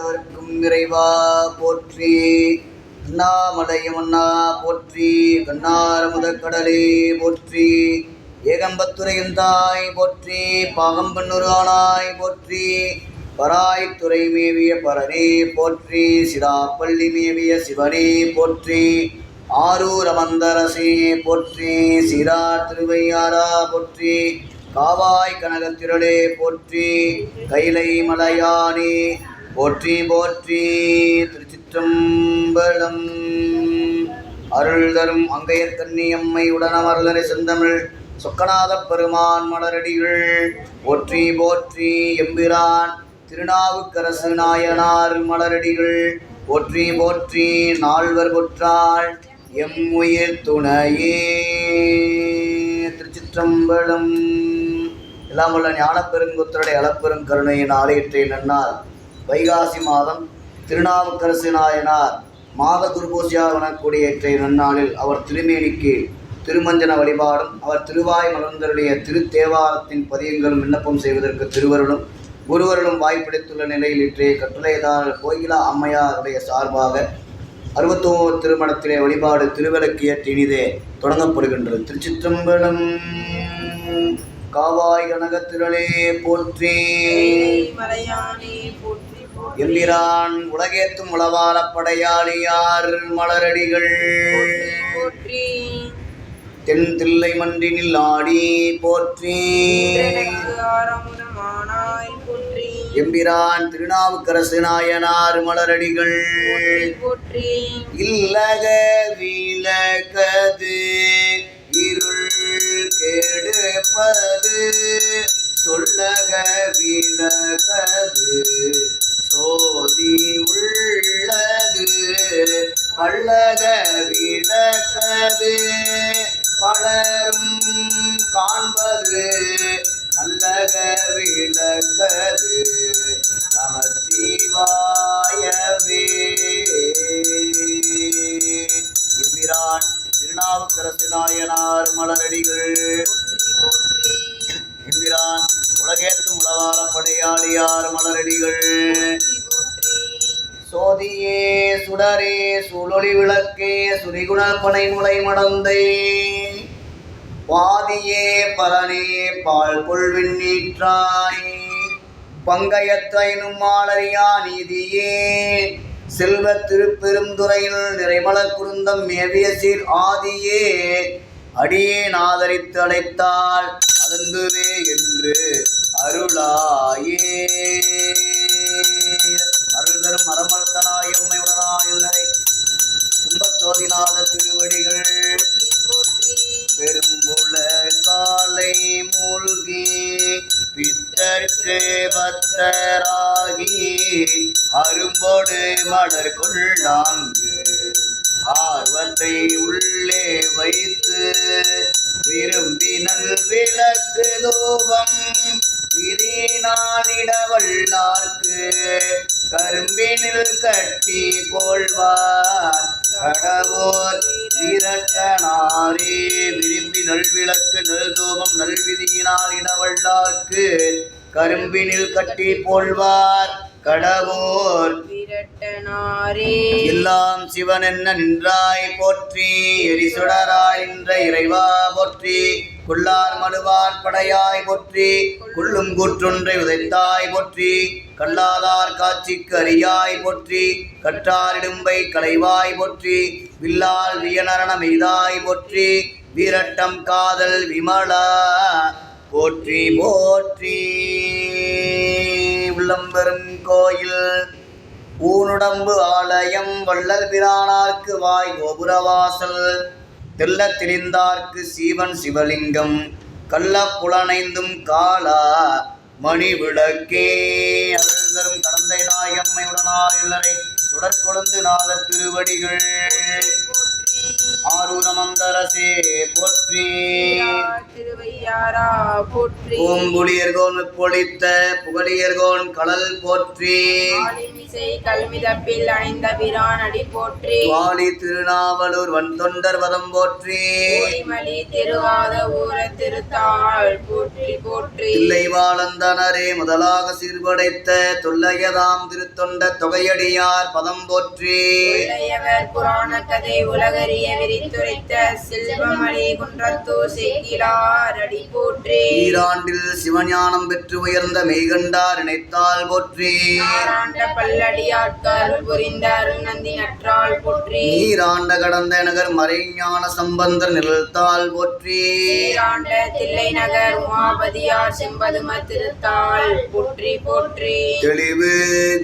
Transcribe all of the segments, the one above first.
அவருக்கும் இறைவா போற்றி. அண்ணாமலையும் அண்ணா போற்றி. கண்ணார முதற்கடலே போற்றி. ஏகம்பத்துரையும் தாய் போற்றி. பாகம்பன்னூர் ஆனாய் போற்றி. பராய்த்துறை மேவிய பரனே போற்றி. சிராப்பள்ளி மேவிய சிவனே போற்றி. ஆரூர் அமர்ந்தரசே போற்றி. சீரார் திருவையாரா போற்றி. காவாய் கனகத்திரளே போற்றி. கைலை மலையானே போற்றி போற்றி. திருச்சிற்றம்பலம். அருள் தரும் அங்கையர் கன்னி அம்மை உடனமர்லரை செந்தமிழ் சொக்கநாத பெருமான் மலரடிகள் போற்றி போற்றி. எம்பிரான் திருநாவுக்கரசு நாயனார் மலரடிகள் போற்றி போற்றி. நால்வர் பொற்றாள் எம் உயிர் துணையே. திருச்சிற்றம்பலம். எல்லாம் உள்ள ஞானப்பெருங்குத்தருடைய அளப்பெரும் கருணையின் ஆலயத்தை நன்னால் வைகாசி மாதம் திருநாவுக்கரசு நாயனார் மாத குருபூசியாக வணக்கூடிய இற்றை நன்னாளில் அவர் திருமேனிக்கு திருமஞ்சன வழிபாடும் அவர் திருவாய் மலர்ந்தருடைய திருத்தேவாரத்தின் பதியங்களும் விண்ணப்பம் செய்வதற்கு திருவருளும் குருவருளும் வாய்ப்பிடித்துள்ள நிலையில் இற்றைய கட்டுரைதாரர் கோயிலா அம்மையாருடைய சார்பாக 61 திருமணத்திலே வழிபாடு திருவிளக்கியற்று இனிதே தொடங்கப்படுகின்றது. திருச்சிற்றம்பலம். காவாய் கனகத்திரளே போற்றி. எம்பிரான் உலகேத்தும் உளவார படையாளியார் மலரடிகள் தென் தில்லை மன்றினில் ஆடி போற்றி. எம்பிரான் திருநாவுக்கரசு நாயனார் மலரடிகள் இல்லக விளக்கது இருள் கெடுப்பது சொல்லக விளக்கது சோதி உள்ளது பல்லக விளக்கது பலரும் காண்பது நல்லக விளக்கது நமச்சிவாயவே. எம்பிரான் திருநாவுக்கரசு நாயனார் மலரடிகள் எம்பிரான் உலகேற்றும் உளவார படையாளியார் மலரடிகள் சோதியே சுடரே சூழொளி விளக்கே சுரிகுணப்பனை முளை மடந்தை பாதியே பரனே பால் கொள்வின் நீற்றாய் பங்கயத்தைனும் மாலரியா நீதியே செல்வ திருப்பெருந்துறையில் நிறைமலர் குருந்தம் மேவிய சீர் ஆதியே அடியே நாதரித்து அழைத்தால் அதந்துவே என்று அருளாயே. அருள் தரும் மரமர்த்தனாய் எம்மையுடனாயுள்ளரை கும்பச்சோதிநாத திருவடிகள் பெரும்புல காலை மூழ்கி பித்தர்க்கு பத்தராகி அரும்பொடு மலர் கொள்ளாங்கு ஆர்வத்தை உள்ளே வைத்து விரும்பினல் விளக்கு தூபம் விரிநாளிடவல்லார்க்கு கரும்பினில் கட்டி போல்வார் கடவோர் விரட்டனாரே. விரும்பி நல்விளக்கு நல்தூபம் நல்விதியினால் இடவல்லார்க்கு கரும்பினில் கட்டி போல்வார் கடவோர் விரட்டனாரே. எல்லாம் சிவன் என்ன நின்றாய் போற்றி. எரிசுடராய் நின்ற இறைவா போற்றி. குள்ளார் மழுவார் படையாய் போற்றி. குள்ளும் கூற்றொன்றை உதைத்தாய் போற்றி. கல்லாதார் காட்சிக்கு அறியாய் போற்றி. கற்றாரிடும்பை களைவாய் போற்றி. வில்லால் வியனரண மெய்தாய் போற்றி. வீரட்டம் காதல் விமலா போற்றி போற்றி. உள்ளம்பெரும் கோயில் ஊனுடம்பு ஆலயம் வள்ளல் பிரானார்க்கு வாய் கோபுரவாசல் தெல்ல திரிந்தார்க்கு சீவன் சிவலிங்கம் கள்ள புலனைந்தும் காலா மணி விளக்கே. அருள் தரும் கடந்தை நாயம்மை உடனாயுள்ளரை சுடற்கொழுந்து நாதர் திருவடிகள் ஆரூரமந்தரசே போற்றி. பூம்புலியர்கோன் பொழித்த புகழியர்கோன் கடல் போற்றி. செய் கல்மிதப்பில் அணிந்த பிரான் அடி போற்றி. வாலி திருநாவலூர் வன்தொண்டர் வதம் போற்றி. மலி திருவாத ஊர திருத்தாள் போற்றி போற்றி. தில்லை வாழந்தனரே முதலாக சீர்படைத்த தொல்லையதாம் திருத்தொண்ட தொகையடியார் பதம் போற்றி. புராண கதை உலகறிய விரித்துரைத்த செல்வமணி குன்றத்தூர் செய்கிலார் அடி போற்றி. ஈராண்டில் சிவஞானம் பெற்று உயர்ந்த மெய்கண்டார் நினைத்தால் போற்றி. ஆராண்ட பல்லடியாட்கள் புரிந்த அருள் நந்தி நற்றாள் போற்றி. நீராண்ட கடந்த நகர் மறைஞான சம்பந்தர் நிழல்தாள் போற்றி. ஈராண்ட தில்லை நகர் உமாபதியார் செம்பதும திருத்தாள் போற்றி போற்றி. தெளிவு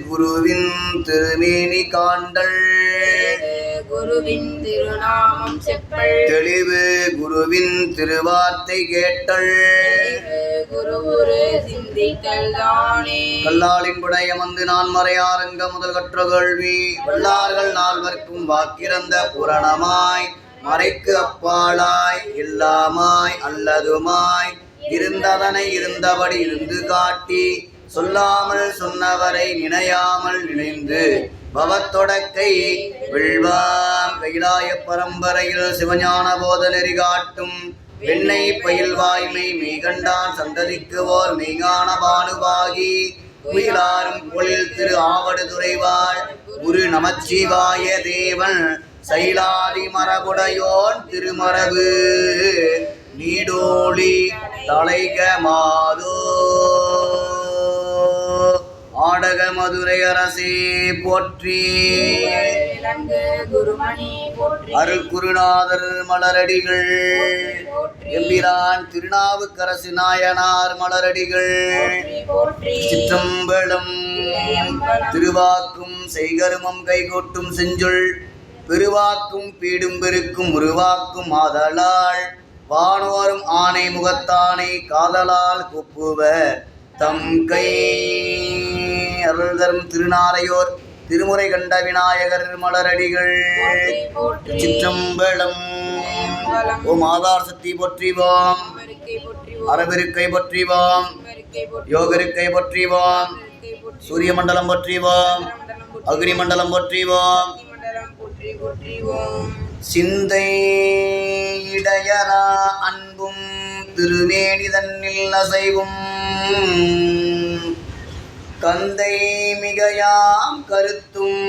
குருவின் திருமேனி காண்டல் குருவின் திருநாமம் செப்பல். தெளிவு குருவின் திருவார்த்தை கேட்டல் குருவுரு சிந்தித்தல் தானே. கல்லாளின் புடைய வந்து நான் மறையாரங்க முதல் கற்ற கேள்வி வல்லார்கள் நால்வர்க்கும் வாக்கிறந்த புரணமாய் மறைக்கு அப்பாலாய் எல்லாமாய் அல்லதுமாய் இருந்ததனை இருந்தபடி இருந்து காட்டி சொல்லாமல் சொன்னவரை நினையாமல் நினைந்து பவத்தொடக்கை வெள்வாம் கைலாய பரம்பரையில் சிவஞான போத நெறி காட்டும் வெண்ணை பயில் வாய்மை மெய்கண்டான் சந்ததிக்கு ஓர் மெய்ஞான பானுவாகி உயிலாரும் பொழில் திரு ஆவடு துறைவாள் குரு நமச்சிவாய தேவன் சைலாதி மரபுடையோன் திருமரபு நீடோழி தலைக மாதோ. ஆடக மதுரை அரசே போற்றி. அருள் குருநாதர் மலரடிகள் எம்பிரான் திருநாவுக்கரசு நாயனார் மலரடிகள் சிற்றம்பலம். திருவாக்கும் செய்கருமம் கைகொட்டும் செஞ்சொல் பெருவாக்கும் பீடும் பெருக்கும் உருவாக்கும் ஆதலால் வானோரும் ஆணை முகத்தானை காதலால் குப்புவர் தம் கை. அருள் தரும் திருநாரையோர் திருமுறை கண்ட விநாயகர் மலரடிகள் சிற்றம்பலம். ஓம் ஆதார் சக்தி போற்றிவோம், அரவிருக்கை போற்றிவோம், யோகருக்கை போற்றிவோம், சூரிய மண்டலம் போற்றிவோம், அக்னி மண்டலம் போற்றிவோம். சிந்தை இடையரா அன்பும் திருவேணிதன்னில் அசைவும் கந்தை மிகையாம் கருத்தும்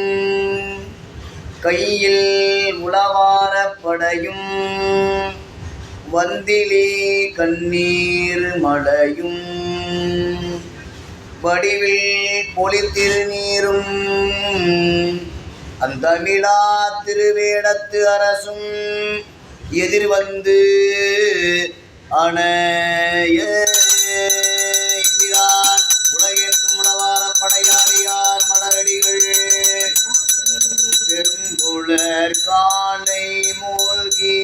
கையில் உளவாரப்படையும் வந்திலே கண்ணீர் மழையும் வடிவில் பொலித்திருநீரும் அந்த விழா திருவேடத்து அரசும் எதிர்வந்து அணைய உலகேற்றும் உளவார படையாளியார் மலரடிகள் பெரும்புலர் காலை மூழ்கி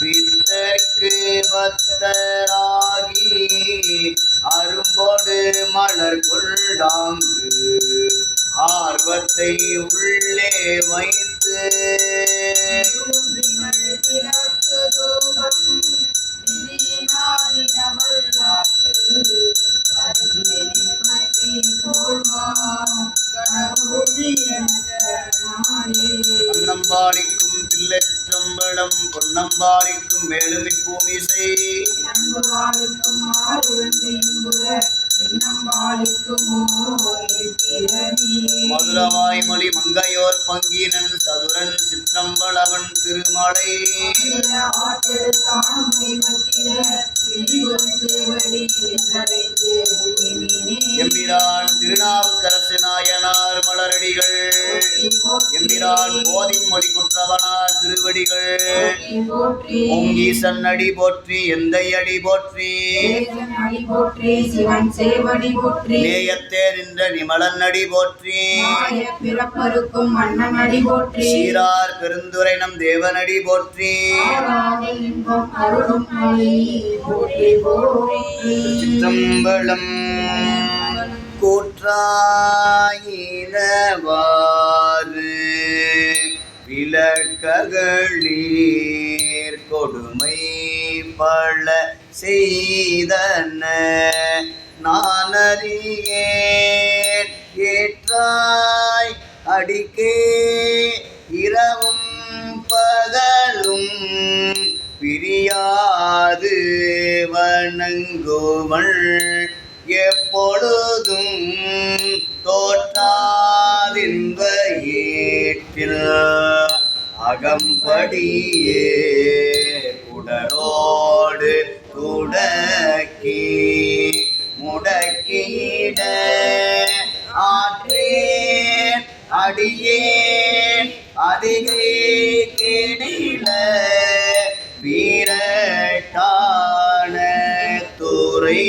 பித்தற்கு பத்தராகி அரும்போடு மலர் கொள்ளாங்கு ஆர்வத்தை உள்ளே வைத்து அன்னம்பாடிக்கும் தில்லற்றம்பலம் பொன்னம்பாடிக்கும் வேலுமிக் பூமிசை மதுரவாய் மொழி மங்கையோர் பங்கினன் சதுரன் சிற்றம்பலவன் திருமலை எம்பிரான் திருநாவுக்கரசு நாயனார் மலரடிகள் எம்பிரான் போதின் மொழி குற்றவனார் திருவடிகள் ஓங்கீசன் அடி போற்றி எந்தை அடி போற்றி நேயத்தே நின்ற நிமலன் அடி போற்றி சீரார் பெருந்துரை நம் தேவனடி போற்றி சிற்றம்பலம் கூற்றாயினவாறு விளக்ககளீர் கொடுமை பல செய்தன நானறியேன் ஏற்றார் அடிக்கே இரவும் பகலும் பிரியாது வணங்குவள் எப்பொழுதும் தோற்றாதின்ப ஏற்றில் அகம்படியே குடலோடு துடக்கி முடக்கிட ஆற்றேன் அடியேன் அதிகை கேடில வீரட்டான துறை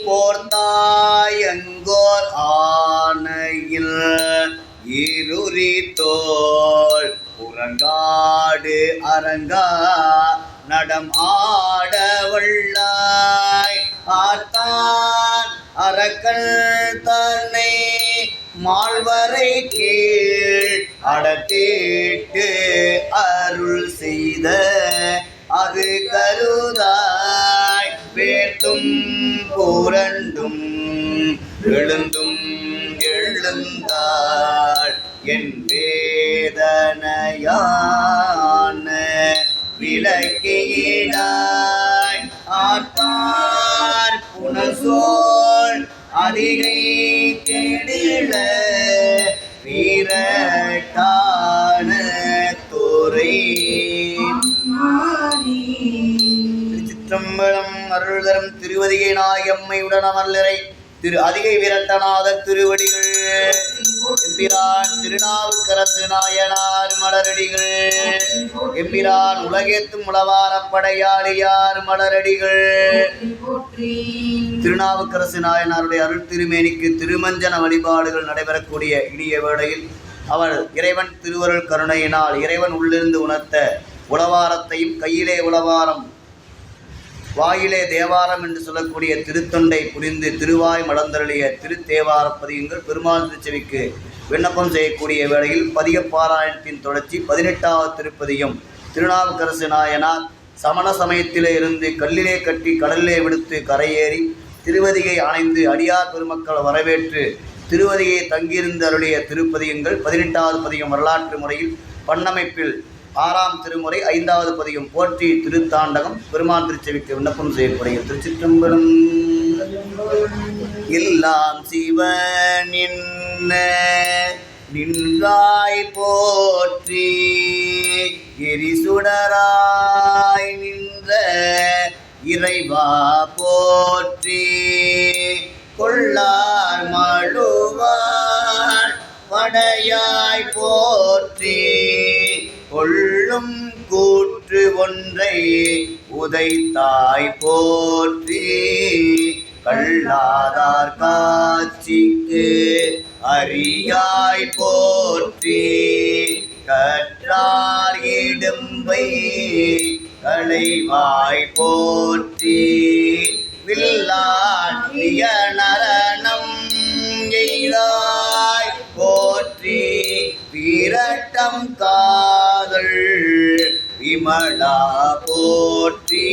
போர்த்தாயங்கோர் ஆனையில் இருரி தோள் புறங்காடு அரங்கா நடம் ஆடவள்ளாய் ஆத்தான் அரக்கன் தன்னை மால்வரை கீழ் அடத்திட்டு அருள் செய்த அது கருதாய் வேட்டும் புரண்டும் எழுந்தும் எழுந்தாள் என் வேதனையான விளக்கிடாய் ஆத்தார் புனசோள் அதிகை கெடில வீரட்டான துறை. திருச்சிற்றம்பலம். அருள்தரம் திருவதிகை நாயம்மையுடன் அமர்லரை திரு அதிகை விரட்டநாத திருவடிகள் எம்பிரான் திருநாவுக்கரசு நாயனார் மலரடிகள் எம்பிரான் உலகேத்தும் உளவாரப்படையாளியார் மலரடிகள். திருநாவுக்கரசு நாயனாருடைய அருள் திருமேனிக்கு திருமஞ்சன வழிபாடுகள் நடைபெறக்கூடிய இனிய வேளையில் அவர் இறைவன் திருவருள் கருணையினால் இறைவன் உள்ளிருந்து உணர்த்த உளவாரத்தையும் கையிலே உளவாரம் வாயிலே தேவாரம் என்று சொல்லக்கூடிய திருத்தொண்டை புரிந்து திருவாய் மலர்ந்தருளிய திருத்தேவாரப்பதிகங்கள் பெருமாள் திருச்செவிக்கு விண்ணப்பம் செய்யக்கூடிய வேளையில் பதிகப்பாராயணத்தின் தொடர்ச்சி 18வது திருப்பதியும் திருநாவுக்கரசு நாயனார் சமண சமயத்திலே இருந்து கல்லிலே கட்டி கடலிலே விடுத்து கரையேறி திருவதிகை அணைந்து அடியார் பெருமக்கள் வரவேற்று திருவதிகை தங்கியிருந்து அருளிய திருப்பதிகங்கள் 18வது பதிகம் வரலாற்று முறையில் பண்ணமைப்பில் 6ஆம் திருமுறை 5வது பதிகம் போற்றி திருத்தாண்டகம் பெருமான் திருச்செவிக்கு விண்ணப்பம் செய்யக்கூடிய திருச்சிற்றம்பலம். எல்லாம் சிவனின் நின்றாய் போற்றி எரிசுடராய் நின்ற இறைவா போற்றி கொள்ளார் மழுவார் படையாய் போற்றி கொள்ளும் கூற்று ஒன்றை உதைத்தாய் போற்றி கள்ளாதார் காட்சிக்கு அறியாய் போற்றி கற்றார் இடும்பை களைவாய் போற்றி வில்லாட்டிய நரணம் எய்தாய் போற்றி வீரட்டம் காதல் விமலா போற்றி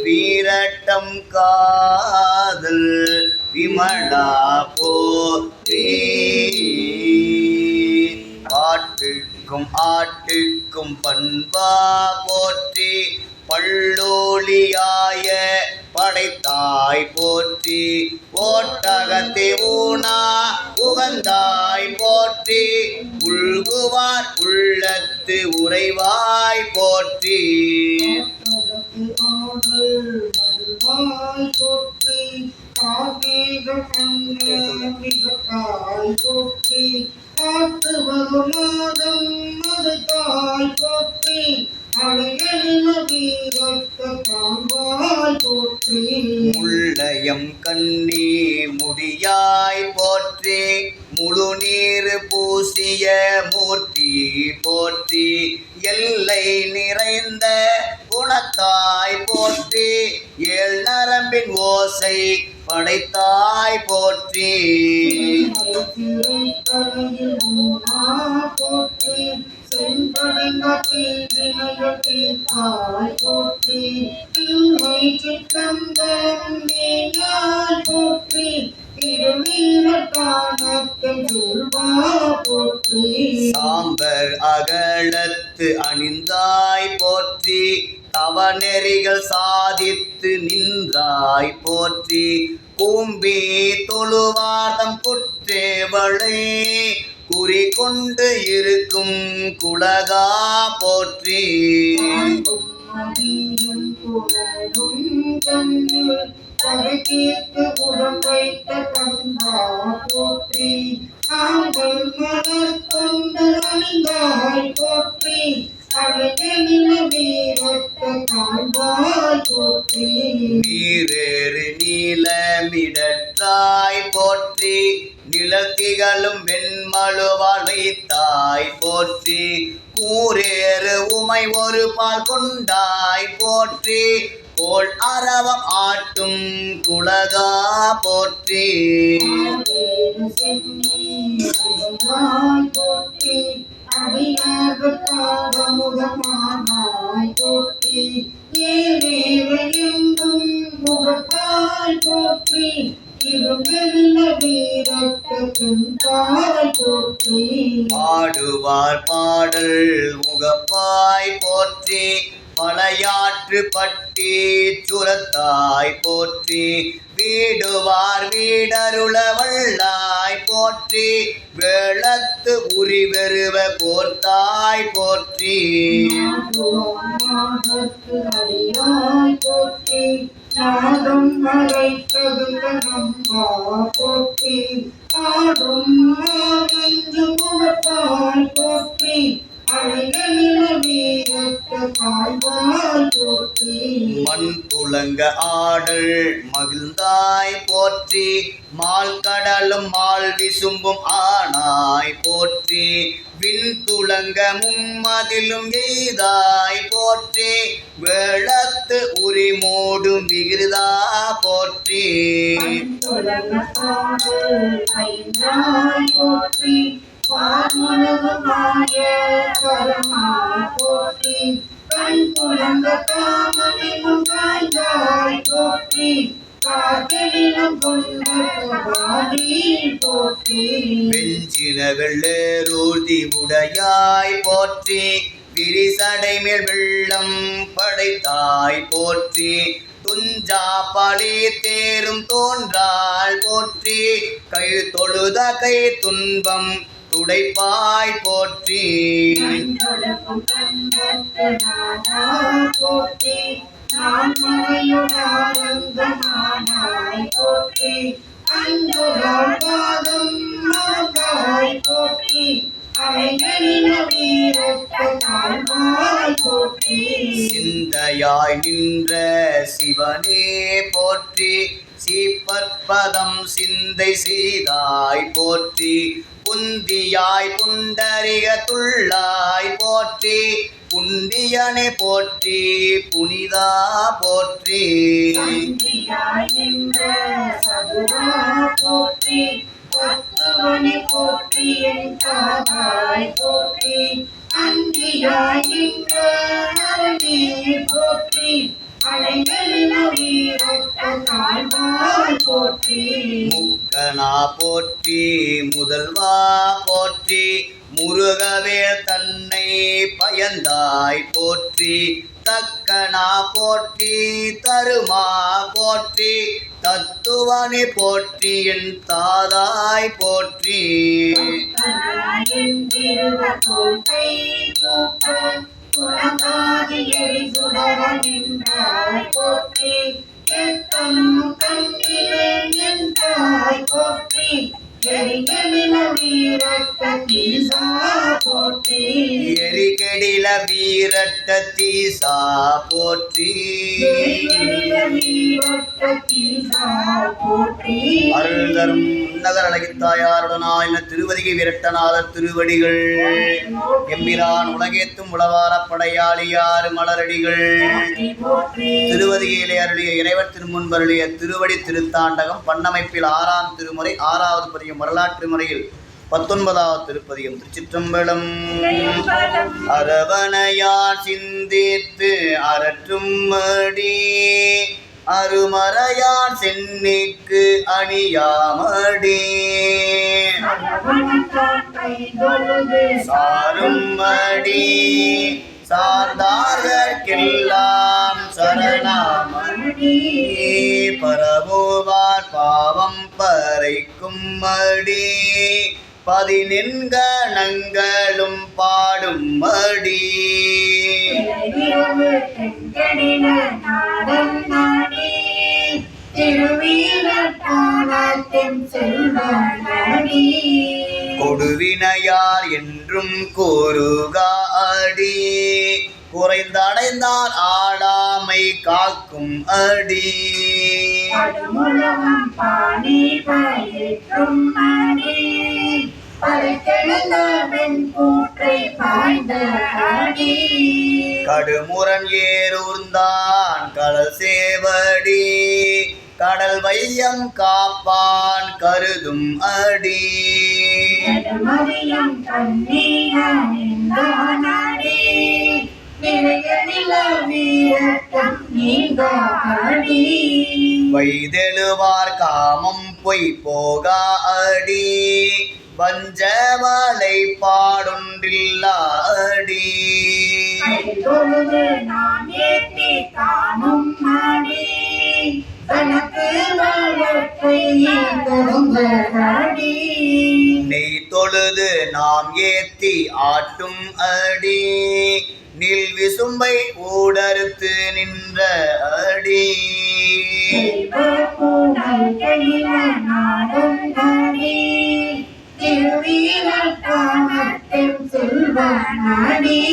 வீரட்டம் காதல் விமலா போற்றி பாட்டுக்கும் ஆட்டுக்கும் பண்பா போற்றி பள்ளோலியாய படைத்தாய் போற்றி ஓட்டகத்தை ஊனா உகந்தாய் போற்றி உள்குவார் உள்ளத்து உறைவாய் போற்றி முள்ளையம் கண்ணி முடியாய் போற்றி முழு நீர் பூசிய மூர்த்தி போற்றி எல்லை நிறைந்த குணத்தாய் போற்றி ஏழ் நரம்பின் ஓசை படைத்தாய் போற்றி போற்றி சாம்பர் அகலத்து அணிந்தாய் போற்றி, தவநெறிகள் சாதித்து நின்றாய் போற்றி, கூம்பி தொழுவார்தம் குற்றேவளை குறி கொண்டு இருக்கும் குலகா போற்றி. பதக்கீர்த்து உடம் வைத்த கந்தா போற்றி, ஆங்கள் மலர் கொண்டு அணிந்தாய் போற்றி, அழகில வீரத்த காண்பாய் போற்றி. நீரேறு நீலமிடற்றாய் போற்றி, நிலத்திகளும் வெண்மழுவால் வைத்தாய் போற்றி, கூரேறு உமை ஒரு பால் கொண்டாய் போற்றி, கோள் அரவம் ஆட்டும் குலகா போற்றி. போற்றி, அடியார்கள் பாதமுகமானாய் போற்றி, ஏவேறு என்றும் முகத்தாய் போற்றி, இருங்கெழில வீரத்த பின்பாய் போற்றி. பாடுவார் பாடல் உகப்பாய் போற்றி, பழையாற்று பட்டி சுரத்தாய் போற்றி, வீடுவார் வீடருள வல்லாய் போற்றி, வேளத்து உரிவெருவ போர்த்தாய் போற்றி. போற்றி, நாடும் மலை தகுந்த நம்பா போற்றி, ஆடும் மாவென்று முகப்பாய் போற்றி, அழகில வீரத்த காய்வாய் போற்றி. மண் துளங்க ஆடல் மகிழ்ந்தாய் போற்றி, மால் கடலும் மால் விசும்பும் ஆனாய் போற்றி, விண் துளங்க மும்மதிலும் எய்தாய் போற்றி, வேளத்து உரிமோடும் விகிருதா போற்றி. போற்றி, பார்முழுதுமாய கரமாய் போற்றி, கண் துளங்க காமனிலும் காய்ந்தாய் போற்றி, காற்றிலும் கொண்டாடி போற்றி. வெஞ்சின வெள்ளேரூர்தி உடையாய் போற்றி, விரிசடை மேல் வெள்ளம் படைத்தாய் போற்றி, துஞ்சா பழி தேரும் தோன்றால் போற்றி, கை தொழுத கை துன்பம் துடைப்பாய் போற்றி. போற்றி, நான் மறையுடானந்தமானாய் போற்றி, அன்புரால் பாதம் மறந்தாய் போற்றி, அலைகளில வீரத்த தாழ்வாய் போற்றி. சிந்தையாய் நின்ற சிவனே போற்றி, சீப்பற்பதம் சிந்தை செய்தாய் போற்றி, புந்தியாய் புண்டரிக துள்ளாய் போற்றி, புண்டியனை போற்றி புனிதா போற்றி. போற்றி, தத்துவனை போற்றி, என் தாதாய் போற்றி, அன்றியாய் நின்ற அரணே போற்றி, அலைகளில வீரத்த தாழ்வாய் போற்றி. முக்கனா போற்றி, முதல்வா போற்றி, முருகவேல் தன்னை பயந்தாய் போற்றி, தக்கனா போற்றி, தருமா போற்றி, தத்துவனை போற்றி, என் தாதாய் போற்றி. போற்றி, எத்தனும் கண்ணிலே நின்றாய் போற்றி, எரிகெழில வீரத்த தீசா போற்றி. எரிகெடில வீரட்ட தீசா போற்றி. அருள் தரும் நகர் அழகித்தாயாருடனாய் திருவதிகை விரட்டநாதர் திருவடிகள், எம்பிரான் உலகேத்தும் உளவாரப் படையாளியார் மலரடிகள், திருவதிகையிலே அருளிய இறைவர் திருமுன்பருளிய திருவடி திருத்தாண்டகம் பண்ணமைப்பில் 6ஆம் திருமுறை 6வது பதிகம், வரலாற்று முறையில் 19வது திருப்பதிகம். திருச்சிற்றம்பலம். அரவணையார் சிந்தித்து அரற்றும் மடி அருமறையான் சென்னிக்கு அணியாமடி அரவணைத்தான் கைதொழுது சாரும் அடி சார்ந்தார்கெல்லாம் சரணாமடி பரவுவார் பாவம் பறைக்கும் அடி 19 பாடும் அடி இரவு தென்கடில நாடன் நாடி திருவீரட்டானத்தின் செல்வனடி கொடுவினையார் என்றும் கூறுகா அடி குறைந்தடைந்தார் ஆடாமை காக்கும் அடி படுமுழவம் பாடி பயிற்றும் அடி படைத்தெழுந்த வெண் கூற்றை பாய்ந்த அடி கடுமுரண் ஏறூர்ந்தான் கடல் சேவடி கடல் வையம் காப்பான் கருதும் அடி நடுமதியம் கண்ணீரணிந்தானடி நிறையடில வீரத்தம் நீங்க அடி வைதெழுவார் காமம் பொய் போகா அடி வஞ்சவளை பாடொன்றில்லா அடி கைதொழுது நாம் ஏற்றி காணும் அடி தனக்கு வழக்கை கொடுங்க அடி நெய் தொழுது நாம் ஏத்தி ஆட்டும் அடி நில் விசும்பை ஊடறுத்து நின்ற அடி பூனல் எழில நாடும் அடி திருவீரட்டானத்தின் செல்வனடி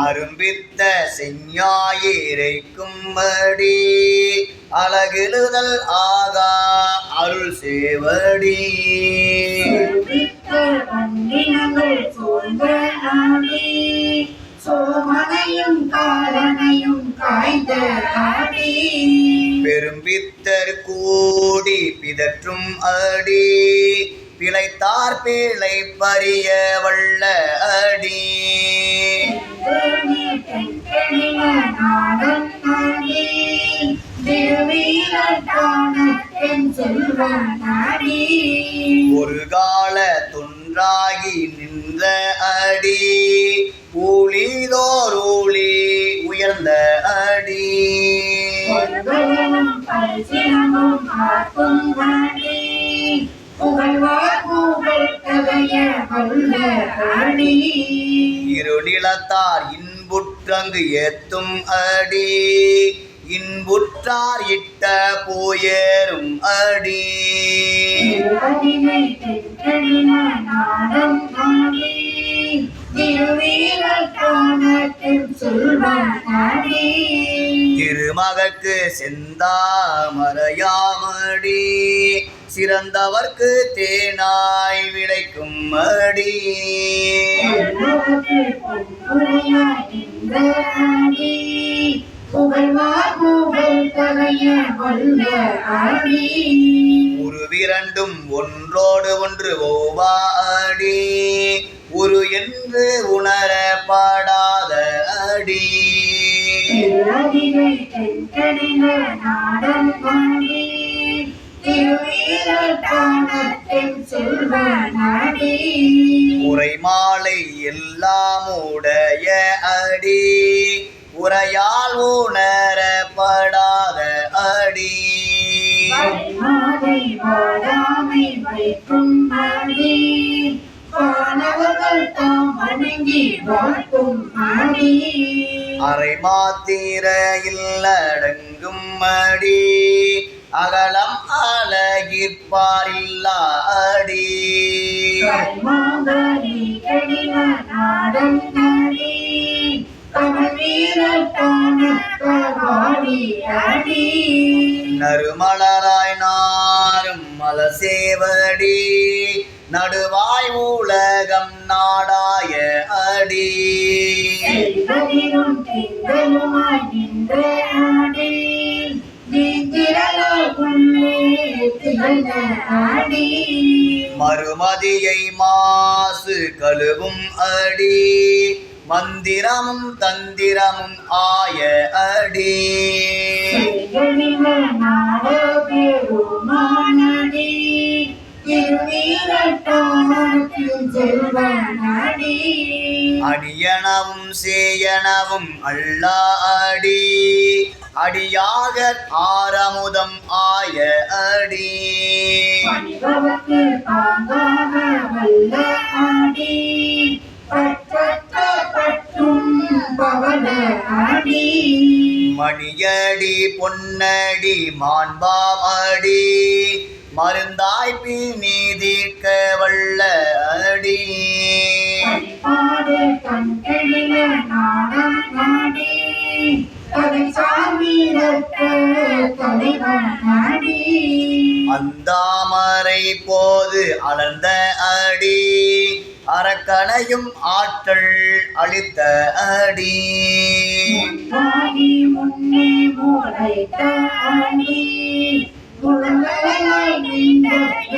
அரும்பித்த செஞ்ஞாயிரைக்கும் அடி அழகெழுதல் ஆகா அருள் சேவடி வண்டினங்கள் சூழ்ந்த அடி சோமனையும் காலனையும் காய்ந்த அடி பெரும்பித்தர் கூடி பிதற்றும் அடி பிழைத்தார் பிழை பறிய வல்ல அடி தென்கெழில நாடன் அடி திருவீரட்டானத்தின் செல்வனடி ஒரு கால தொன்றாகி நின்ற அடி ஊழிதோர் ஊழி உயர்ந்த அடி ஒருவனும் பரிசினமும் ஆக்கும் அடி புகழ்வார் புகழ் கதைய வல்ல அடி இருநிலத்தார் இன்புற்றங்கு ஏத்தும் அடி இன்புற்றார் இட்ட போயேறும் அடி திருவடினை தென்கெழில நாடன் அடி திருவீரட்டானத்தின் செல்வனடி திருமகற்கு செந்தாமரையாமடி சிறந்தவர்க்கு தேனாய் விளைக்கும் அடி உலகத்து பொன்னுரையாய் நின்ற அடி புகழ்வார் புகழ் கதைய வல்ல அடி உருவிரண்டும் ஒன்றோடு ஒன்று ஓவா அடி உரு என்று உணரப்படாத அடி திருவடினை தென்கெழில நாடன் அடி திருவீரட்டானத்தின் செல்வனடி உரை மாலை எல்லாம் உடைய அடி உரையால் உணரப்படாத அடி மாதை வாடாமை வைக்கும் அடி வானவர்கள் தாம் வணங்கி வாழ்த்தும் அடி அரை மாத்திர இல்லடங்கும் அடி அகலம் அழகிற்பாரில்லா அடி கர்மாங்கரி கெடில நாடன் அடி கமல் வீரட்டான கவாடி அடி நறுமலராய் நாரும் மலசேவடி நடுவாய் உலகம் நாடாய அடி செல்வதிலும் திங்களுமாய் நின்ற அடி நீந்திரலாகுள்ளே திகழ்ந்த அடி மறுமதியை மாசு கழுவும் அடி மந்திரமும் தந்திரமும் ஆய அடி செய்கழிவ நாட பெருமானடி திருவீரட்டானத்தில் செல்வனடி அடியனவும் சேயனவும் அல்லா அடி அடியாக ஆரமுதம் ஆய அடி பணிபவர்க்கு தாங்காக வல்ல அடி பற்றற்ற பற்றும் பவள அடி மணியடி பொன்னடி மாண்பாமடி மருந்தாய்ப்பி நீதிக்க வல்ல அடி பணிபாடு கண்கெழில நாடம் நாடி அதை சார்வீரற்ற தலைவன் அடி அந்தாமரை போது அலர்ந்த அடி அரக்கனையும் ஆற்றல் அளித்த அடி முன்னாடி முன்னே முளைத்த அடி முழங்களாய் நீண்ட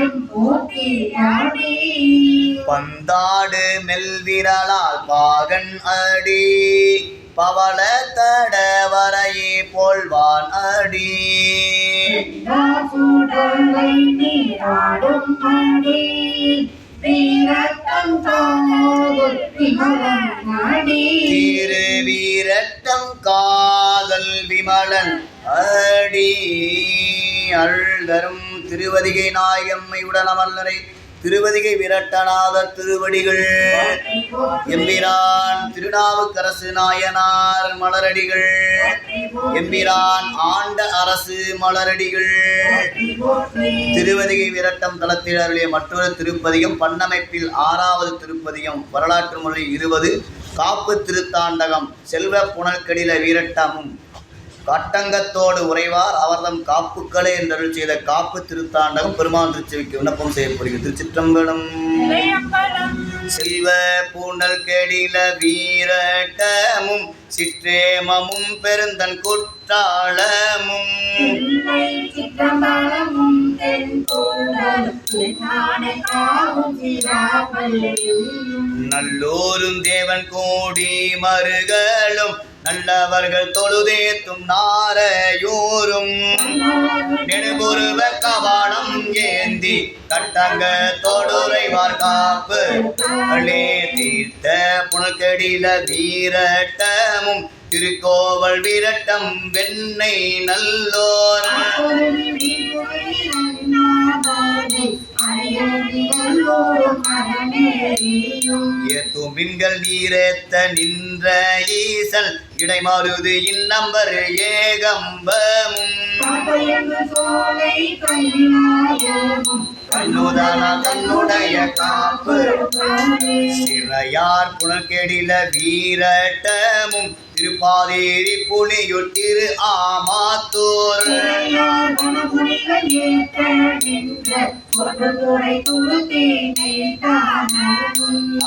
எம் மூர்த்தி அடி பந்தாடு மெல்விரலால் பாகன் அடி பவள தடவரையே போல்வான் அடி சுடலை நீராடும் அடி வீரத்தம் காதல் விமலன் அடி திரு வீரட்டம் காதல் விமலன் அடி அழ்தரும் திருவதிகை நாயகம்மை உடனமல்லரை திருவதிகை விரட்டநாதர் திருவடிகள் எம்பிரான் திருநாவுக்கரசு நாயனார் மலரடிகள் எம்பிரான் ஆண்ட அரசு மலரடிகள் திருவதிகை விரட்டம் தளத்தில் அருளிய மற்றொரு திருப்பதிகம் பண்ணமைப்பில் 6வது திருப்பதிகம் வரலாற்று மொழி 20 காப்பு திருத்தாண்டகம் செல்வ புனல்கடில வீரட்டமும் கட்டங்கத்தோடு உறைவார் அவர்தம் காப்புக்களே என்றருள் செய்த காப்பு திருத்தாண்டகம் பெருமான் திருச்செவிக்கு விண்ணப்பம் செய்யப்படுகிறது. திருச்சிற்றம்பலம். செல்வ பூண்டல் கெடில வீரட்டமும் சிற்றேமமும் பெருந்தன் குற்றாலமும் நல்லோரும் தேவன் கோடி மருகளும் நல்லவர்கள் தொழுதேத்தும் நாரையூரும் நெடுபுருவ கபாலம் ஏந்தி கட்டங்க தொடுரைவார் காப்பு தீர்த்த புனல்கடில வீரட்டமும் திருக்கோவல் வீரட்டம் வெண்ணை நல்லோர் தும்பின்கள் நீரேத்த நின்ற ஈசல் இடைமருது இன்னம்பர் ஏகம்பமும் தன்னுடைய காப்பு சிறையார் புனல்கெடில வீரட்டமும் திருப்பாதேரி புலியுட் திரு ஆமாத்தூர்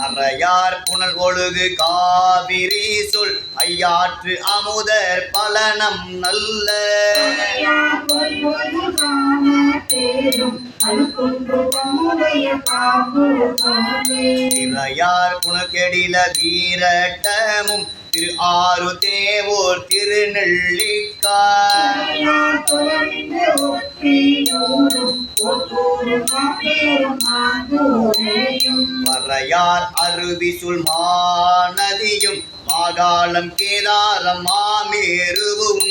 அறையார் புனல் ஒழுகு காவிரி சொல் ஐயாற்று அமுதர் பலனம் நல்ல இறையார் புனல்கெடில வீரட்டமும் திரு ஆறு தேவோர் திருநெல்லிக்காய் வரையார் அருவிசுல் மாநதியும் மாகாளம் கேதாரம் மாமேருவும்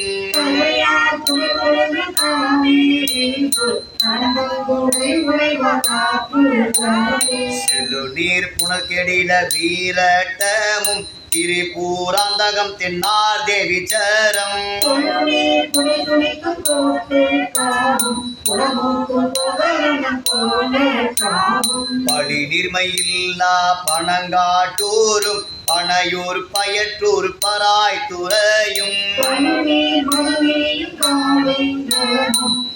செல்லுநீர் புனல்கெடில வீரட்டமும் திரிபூராந்தகம் தென்னார் தேவி சரம் பழி நிர்மையில்லா பணங்காட்டூரும் பனையூர் பயற்றூர் பராய்த்துறையும்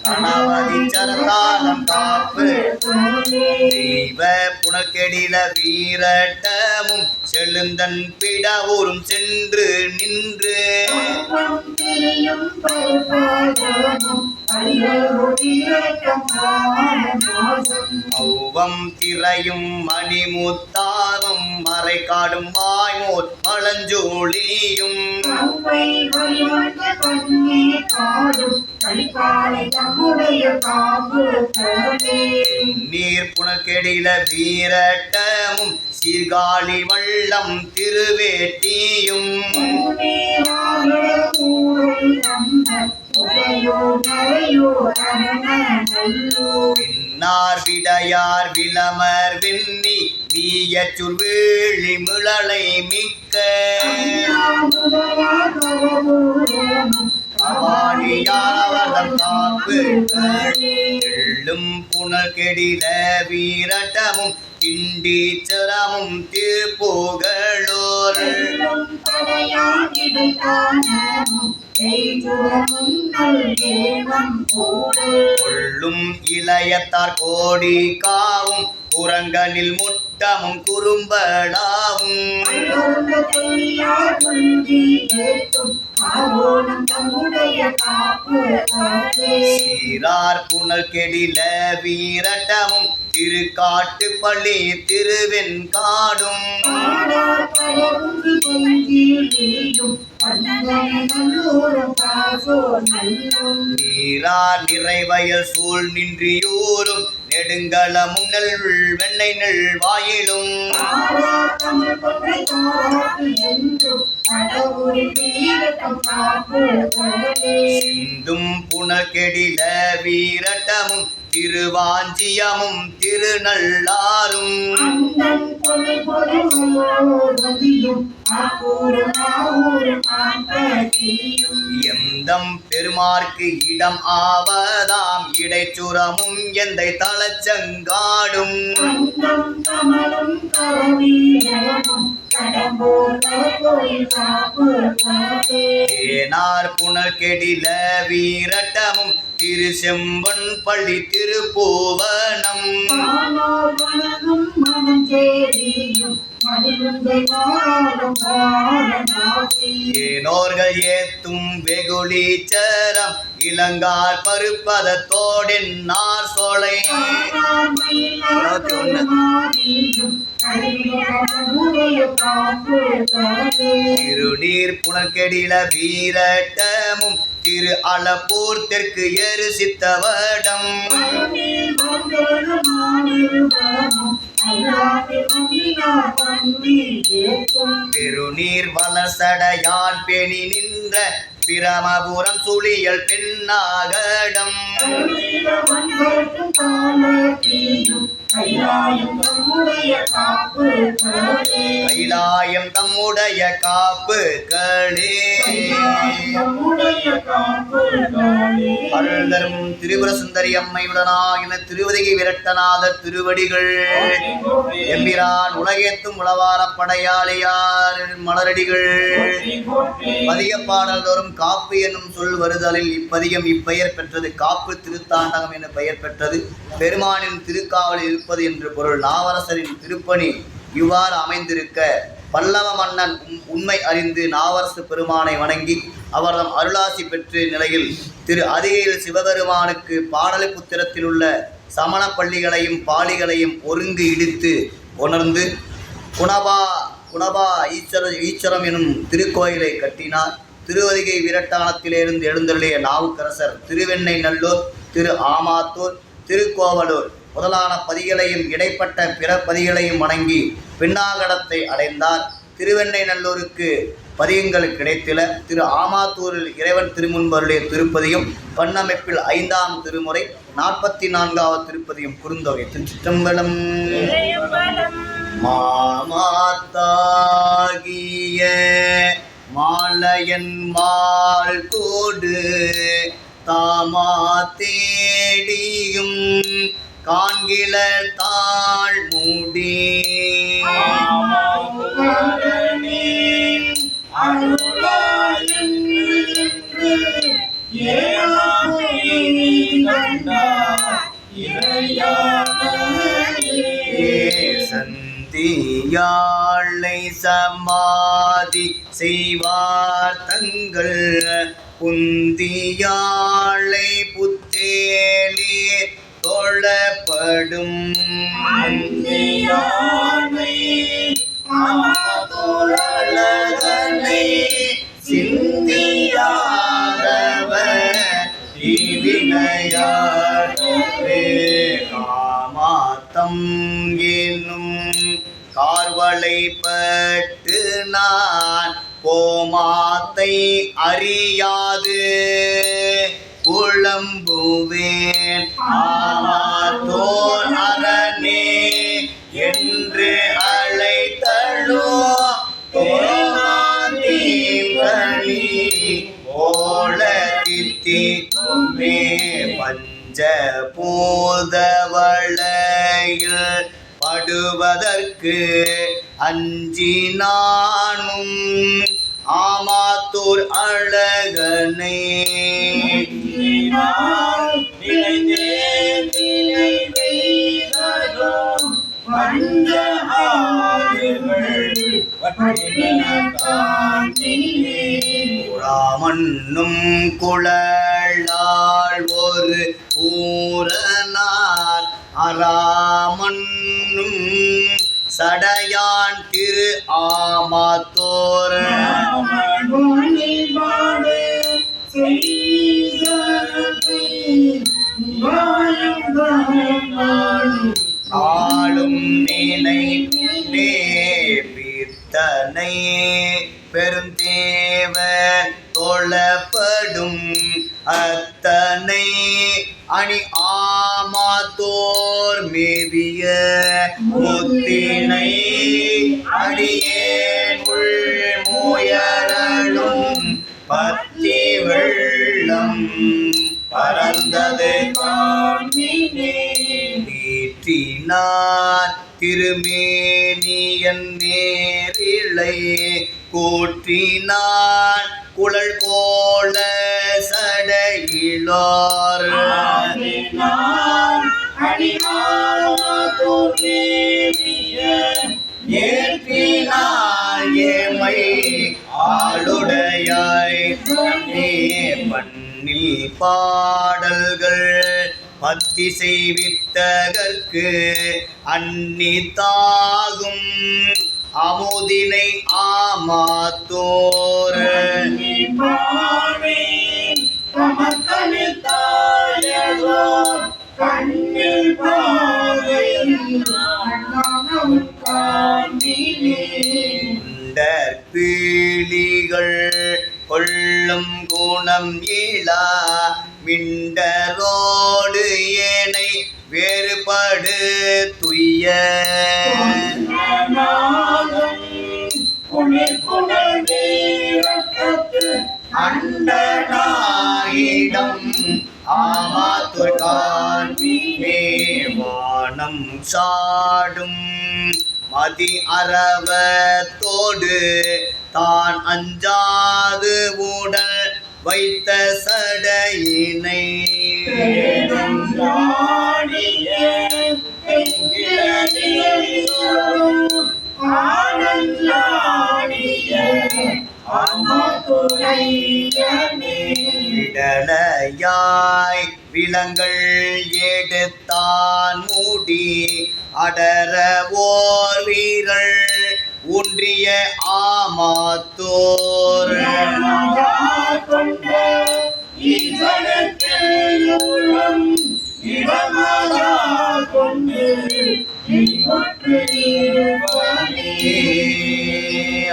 கணவதி சரதானம் காப்பு தெய்வ புனல்கெடில வீரட்டமும் செழுந்தன் பிடவூரும் சென்று நின்று ஔவம் திரையும் மணிமுத்தாரும் மறை காடும் மாய்மோர் மலஞ்சூழியும் கம்பை வழிவந்த கண்ணே காடும் கலிப்பாலை தம்முடைய காப்பு தோழே நீர் புனற்கெடில வீரட்டமும் சீர்காழி வள்ளம் திருவேட்டியும் மூனேராக கூரை அந்த உரையோ நரையோ அரண நல்லோ பின்னார் விடையார் விளமர் வெண்ணி வீயச்சுர் வீழி மிளலை மிக்க அவாணியாவதம் காப்பு எள்ளும் புனற்கெடில வீரட்டமும் கிண்டீச்சரமும் திருப்புகழோர் கொள்ளும் இளையத்தார் கோடி காவும் குரங்கனில் முட்டமும் குறும்படாவும் சீரார் புனற்கெடில வீரட்டமும் திருக்காட்டுப்பள்ளி திருவெண்காடும் நீரார் நிறைவயல் சூழ் நின்றியூரும் நெடுங்களமும் நெல் வெண்ணை நெல் வாயிலும் சிந்தும் புனற்கெடில வீரட்டமும் திருவாஞ்சியமும் திருநள்ளாரும் எந்தம் பெருமார்க்கு இடம் ஆவதாம் இடைச்சுரமும் எந்தை தளச்சங்காடும் ஏனார் புனற்கெடில வீரட்டமும் திரு செம்பன் பள்ளி திருப்பூவனம் ஏனோர்கள் ஏத்தும் வெகுளீச்சரம் இளங்கார் பருப்பதத்தோடென்னார் சோலை திருநீர் புனற்கெடில வீரட்டமும் திரு அளப்பூர் தெற்கு எரு சித்தவடம் திருநீர் வலசடையான் பேணி நின்ற பிரமபுரம் சுழியல் பெண்ணாகடம் கைலாயம் தம்முடைய காப்பு களே அருள் தரும் திரிபுர சுந்தரி அம்மையுடனாகின திருவதிகை விரட்டநாதர் திருவடிகள் எம்பிரான் உலகேத்தும் உளவாரப் படையாளியார் மலரடிகள் பதிக பாடல் தோறும் காப்பு என்னும் சொல் வருதலில் இப்பதிகம் இப்பெயர் பெற்றது. காப்பு திருத்தாண்டகம் என பெயர் பெற்றது. பெருமானின் திருக்காவலில் இருப்பது என்று பொருள். நாவரசரின் திருப்பணி இவ்வாறு அமைந்திருக்க பல்லவ மன்னன் உண்மை அறிந்து நாவரசு பெருமானை வணங்கி அவர்தம் அருளாசி பெற்று நிலையில் திரு அதிகையில் சிவபெருமானுக்கு பாடலிபுத்திரத்தில் உள்ள சமண பள்ளிகளையும் பாலிகளையும் ஒருங்கு இடித்து உணர்ந்து குணபா ஈச்சரம் எனும் திருக்கோயிலை கட்டினார். திருவதிகை விரட்டானத்திலிருந்து எழுந்தருளிய நாவுக்கரசர் திருவெண்ணை நல்லூர், திரு ஆமாத்தூர், திருக்கோவலூர் முதலான பதிகளையும் இடைப்பட்ட பிற பதிகளையும் வணங்கி பின்னாகடத்தை அடைந்தார். திருவெண்ணை நல்லூருக்கு பதிகங்கள் கிடைத்தில. திரு ஆமாத்தூரில் இறைவன் திருமுன்பருடைய திருப்பதியும் பண்ணமைப்பில் 5ஆம் திருமுறை 44வது திருப்பதியும் குறுந்தொகை. திருச்சிற்றம்பலம். மாமாத்தாகிய மாலையன் மால் கோடு தாமா தேடியும் காண்கிலர் தாழ் மூடி சந்தியாளை சமாதி செய்வார் தங்கள் புந்தியாளை புத்தேளி தொழப்படும் வினையாடவே காமாத்தம் என்னும் கார்வளைப்பட்டு நான் கோமாத்தை அறியாது புலம்புவேன் ஆமாத்தோர் அரணே என்று அழைத்தழோ தோமாதீபனி போல தித்திக்குமே பஞ்ச பூதவளையில் படுவதற்கு அஞ்சி நானும் ஆமாத்தூர் அழகனை மண்ணும் குழலாள் ஒரு ஊரனார் அராமண்ணும் சடையான் திரு ஆமாத்தோர் ஆளும் நினைவே பித்தனை பெருந்தேவர் தொழப்படும் அத்தனை அணி ஆமாத்தோர் மேவிய முத்தினை அடியேன் உள் முயலும் பத்தி வெள்ளம் பறந்தது நீற்றினார் திருமேனியன் நேரிழை கூற்றினான் குழல் கோல சடையிலோர் ஏற்றினாள் ஏமை ஆளுடையாய் பண்ணில் பாடல்கள் பத்தி செய்வித்தகற்கு அன்னித்தாகும் அமுதினை ஆமாத்தோர் பீலிகள் கொள்ளும் குணம் இலா மிண்டரோடு ஏனை வேறுபடு துய்ய அண்டனாயிடம் ஆமாத்துகான் வானம் சாடும் மதி அரவத்தோடு தான் அஞ்சாது உடல் வைத்த சடையினை விடலையாய் விலங்கள் எடுத்தான் மூடி அடர ஓர் வீரள் ஊன்றிய ஆமாத்தோர்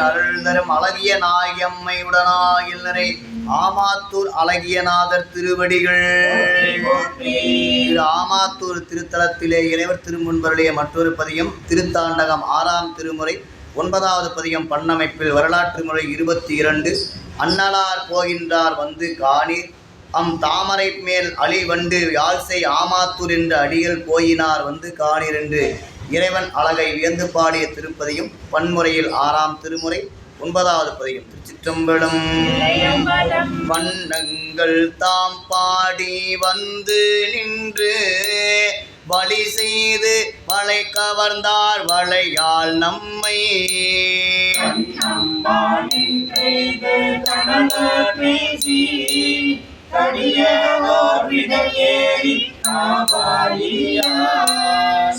அருள்தரும் அழகிய நாயம்மை உடனாயில்லரை ஆமாத்தூர் அழகியநாதர் திருவடிகள். திரு ஆமாத்தூர் திருத்தலத்திலே இறைவர் திருமுன்பருடைய மற்றொரு பதியம் திருத்தாண்டகம் 6ஆம் திருமுறை 9வது பதியம் பண்ணமைப்பில் வரலாற்று முறை 22. அன்னலார் போகின்றார் வந்து காணீர் அம் தாமரை மேல் அழிவண்டு யாழ்சை ஆமாத்தூர் என்று அடிகள் போயினார் வந்து காணீர் என்று இறைவன் அழகை வியந்து பாடிய திருப்பதியும் பன்முறையில் 6ஆம் திருமுறை 9வது பதியம். திருச்சிற்றம்பலம். வண்ணங்கள் தாம் பாடி வந்து நின்று வழி செய்து வளை கவர்ந்தார் வளையால் நம்மை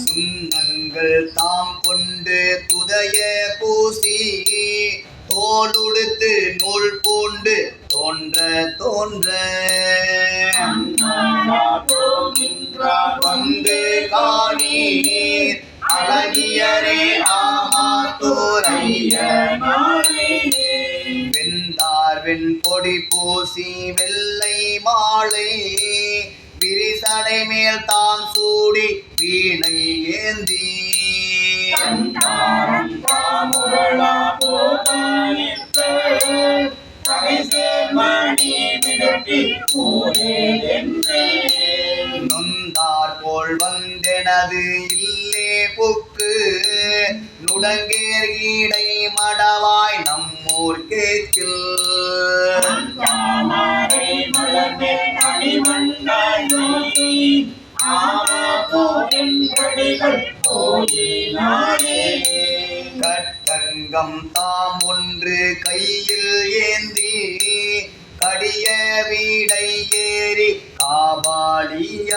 சுண்ணங்கள் தாம் கொண்டு துதைய பூசி தோலுடுத்து நூல் பூண்டு தோன்ற தோன்ற வந்து காணீர் அழகியரே ஆமாத்தூரையனாரே. வெந்தார் வெண்பொடி பூசி வெள்ளை மாலை விரிசடை மேல் தாம் சூடி வீணை ஏந்தி நொந்தார் போல் வந்தெனது இல்லே புக்கு நுடங்கேர் ஈடை மடவாய் நம்மூர் கேக்கில் கட்டங்கம் தாம் ஒன்று கையில் ஏந்தி கடிய வீடை ஏறி காபாலியார்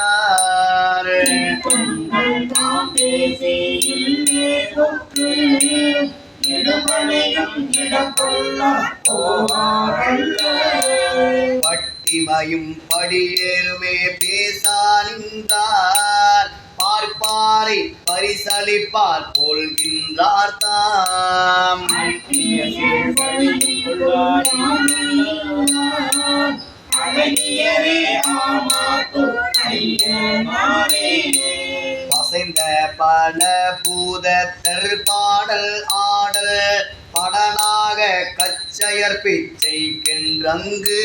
பட்டிமையும் படியேறுமே பேசா நின்றார் பார்ப்பாரை பரிசளிப்பார் போல்கின்றார் தாம் அசைந்த பல பூதத்தர் பாடல் ஆடல் படனாக கச்சையர் பிச்சைக்கென்றங்கு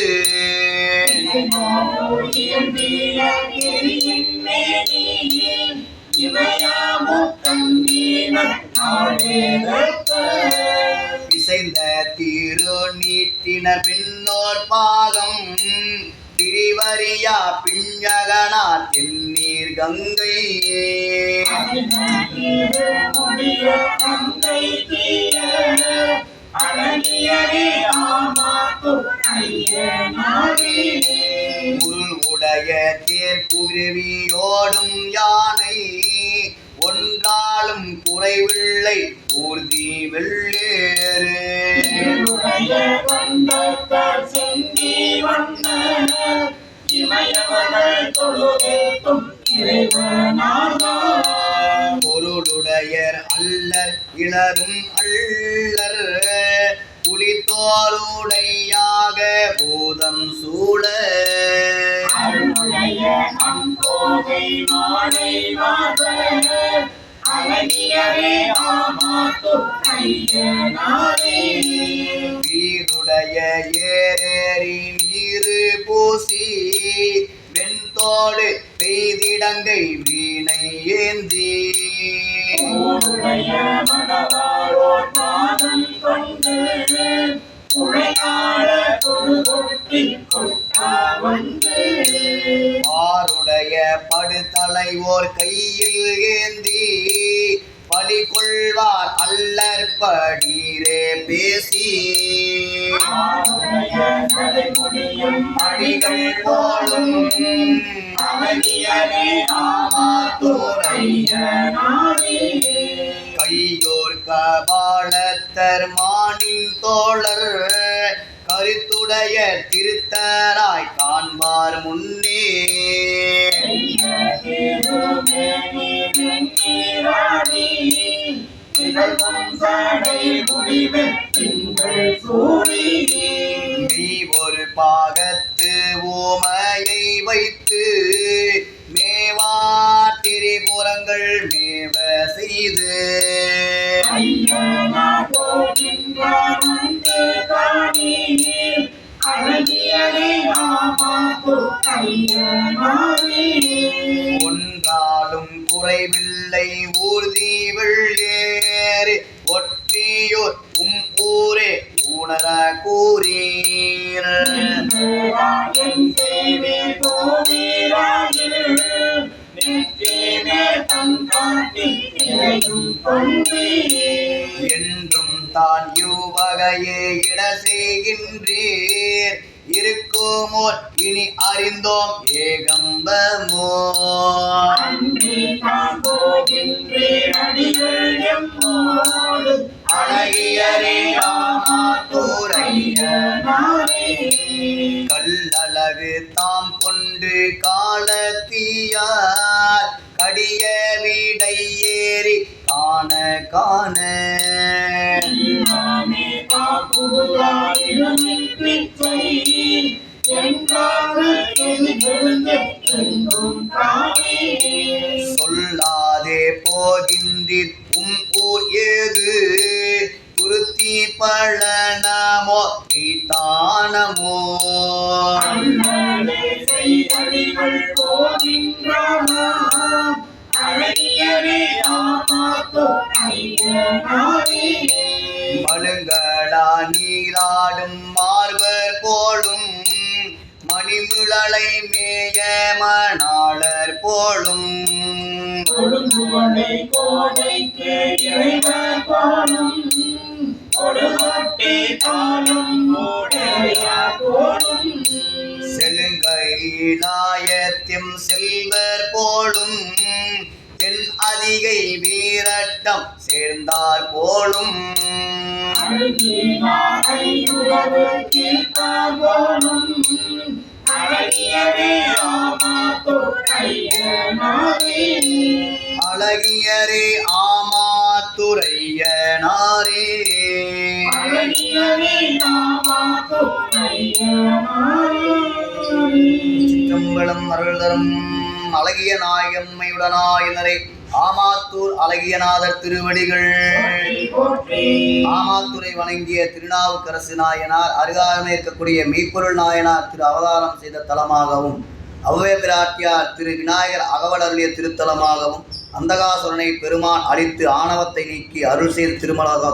இசைந்த தீரு நீட்டினர் பின்னோர் பாகம் திரிவரியா பிஞ்சகனார் தென்னீர் கங்கை உடைய தேர்குருவியோடும் யானை ஒன்றாலும் குறைவில்லை ஊர்தி வெள்ளேறு பொருளுடையர் அல்லர் இளரும் அல்லர் புலித்தோருடையாக பூதம் சூழ வீருடைய ஏறேறி நீரு பூசி வெண்தோடு பெய்திடங்கை வீணை ஏந்தி ஆருடைய படுதலைவோர் கையில் ஏந்தி பலி கொள்வார் அல்லற் படீரே பேசி அடிகள் போலும் கையோர் கபாலத்தர் மானின் தோழர் கருத்துடைய திருத்தராய் காண்பார் முன்னே நீ ஒரு பாகத்து ஓமையை வைத்து மேவா திரிபுரங்கள் மேவ செய்து ஒன்றாலும் குறைவில்லை ஊர்தி வெள்ளேறு ஒற்றியோர் ஊரே உணர கூறீர் என்றும் தான் யுவகையே இட செய்கின்றீர் இருக்குமோர் இனி அறிந்தோம் ஏகம்பமோ அழகியரே ஆமாத்தூரையனாரே. காண காண நாமே காப்புதாயிரமின் பிச்சை சொல்லாதே போகின்றீர் ஊர் ஏது துருத்தி பழனமோ தானமோ மழுங்களா நீராடும் மார்பர் போலும் மணிமுழலை மேய மணாளர் போலும் செழுங்கைலாயத்தின் செல்வர் போலும் தென் அதிகை வீரட்டம் சேர்ந்தார் போலும் அழகியரே ஆமாத்துரையனாரே சிற்றம்பலம் அருள்தரும் அழகிய நாயகம்மையுடனாயினரே ஆமாத்தூர் அழகியநாதர் திருவடிகள். ஆமாத்தூரை வணங்கிய திருநாவுக்கரசு நாயனார் அருகாமை இருக்கக்கூடிய மெய்ப்பொருள் நாயனார் திரு அவதாரம் செய்த தலமாகவும் அவ்வே பிராட்டியார் திரு விநாயகர் அகவல் அருளிய திருத்தலமாகவும் அந்தகாசுரனை பெருமான் அழித்து ஆணவத்தை நீக்கி அருள் செய்த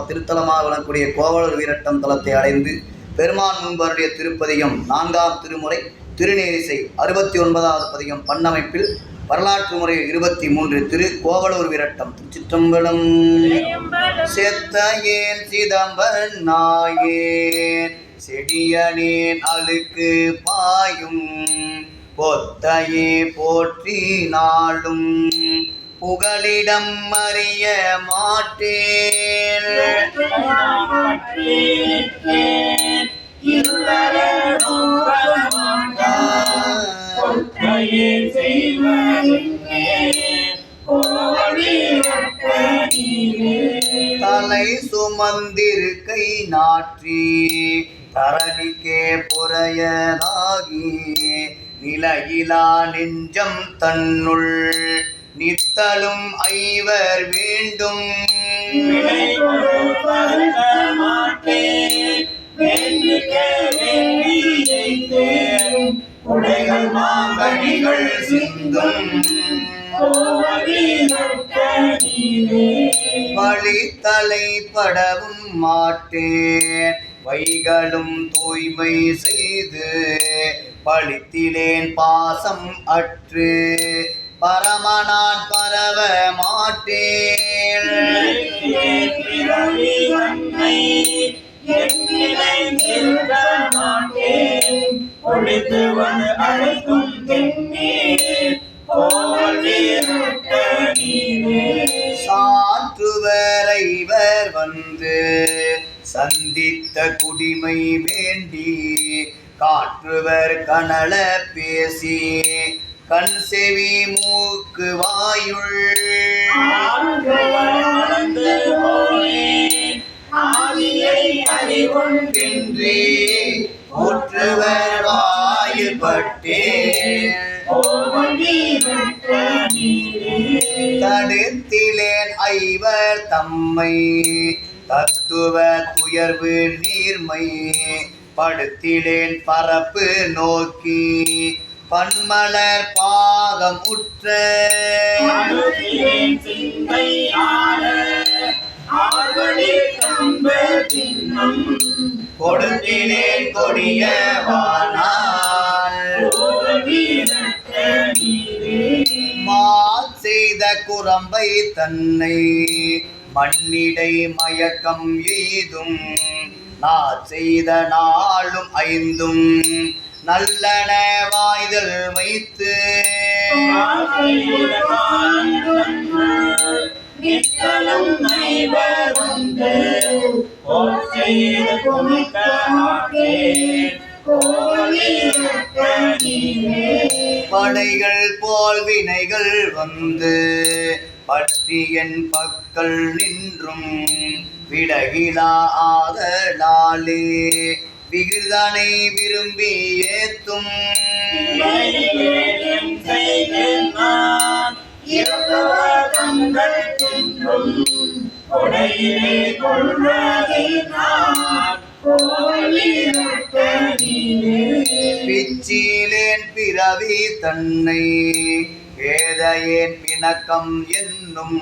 திருத்தலமாக விளங்கக்கூடிய கோவலூர் வீரட்டம் தலத்தை அடைந்து பெருமான் முன்பு அருளிய திருப்பதிகம் 4ஆம் திருமுறை திருநேரிசை 69வது பதிகம் பண்ணமைப்பில் வரலாற்று முறை 23 திரு கோவலூர் வீரட்டம். திருச்சிற்றம்பலம். செத்தையேன் சிதம்பன் நாயேன் செடியனேன் அழுக்கு பாயும் பொத்தையே போற்றி நாளும் புகலிடம் அறிய மாட்டேன் தலை சுமந்திருக்கை நாற்றி தரணிக்கே புறையதாகி நிலையிலா நெஞ்சம் தன்னுள் நித்தலும் ஐவர் வேண்டும் உடைகள் மாங்கனிகள் சிந்தும் வழித்தலை படவும் மாட்டேன் வைகளும் தூய்மை செய்து பழித்திலேன் பாசம் அற்று பரமனான் பரவ மாட்டேன் சாற்றுவரைவர் வந்து சந்தித்த குடிமை வேண்டி காற்றுவர் கனல பேசி கண் செவி மூக்கு வாயுள் அறிவொன்றின்றி ஊற்றுவர் வாயில் பட்டேன் தடுத்திலேன் ஐவர் தம்மை தத்துவ துயர்வு நீர்மை படுத்திலேன் பரப்பு நோக்கி பன்மலர் பாகம் உற்ற கொடுத்திலேன் கொடியவானார் செய்த குரம்பை தன்னை மண்ணிடை மயக்கம் எய்தும் நான் செய்த நாளும் 5 நல்லன வாய்தல் வைத்து படைகள் போல் வினைகள் வந்து பற்றி என் பக்கல் நின்றும் விடகிலா ஆதலாலே விகிர்தனை விரும்பி ஏத்தும் பிச்சிலேன் பிறவி தன்னை வேதையேன் பிணக்கம் என்னும்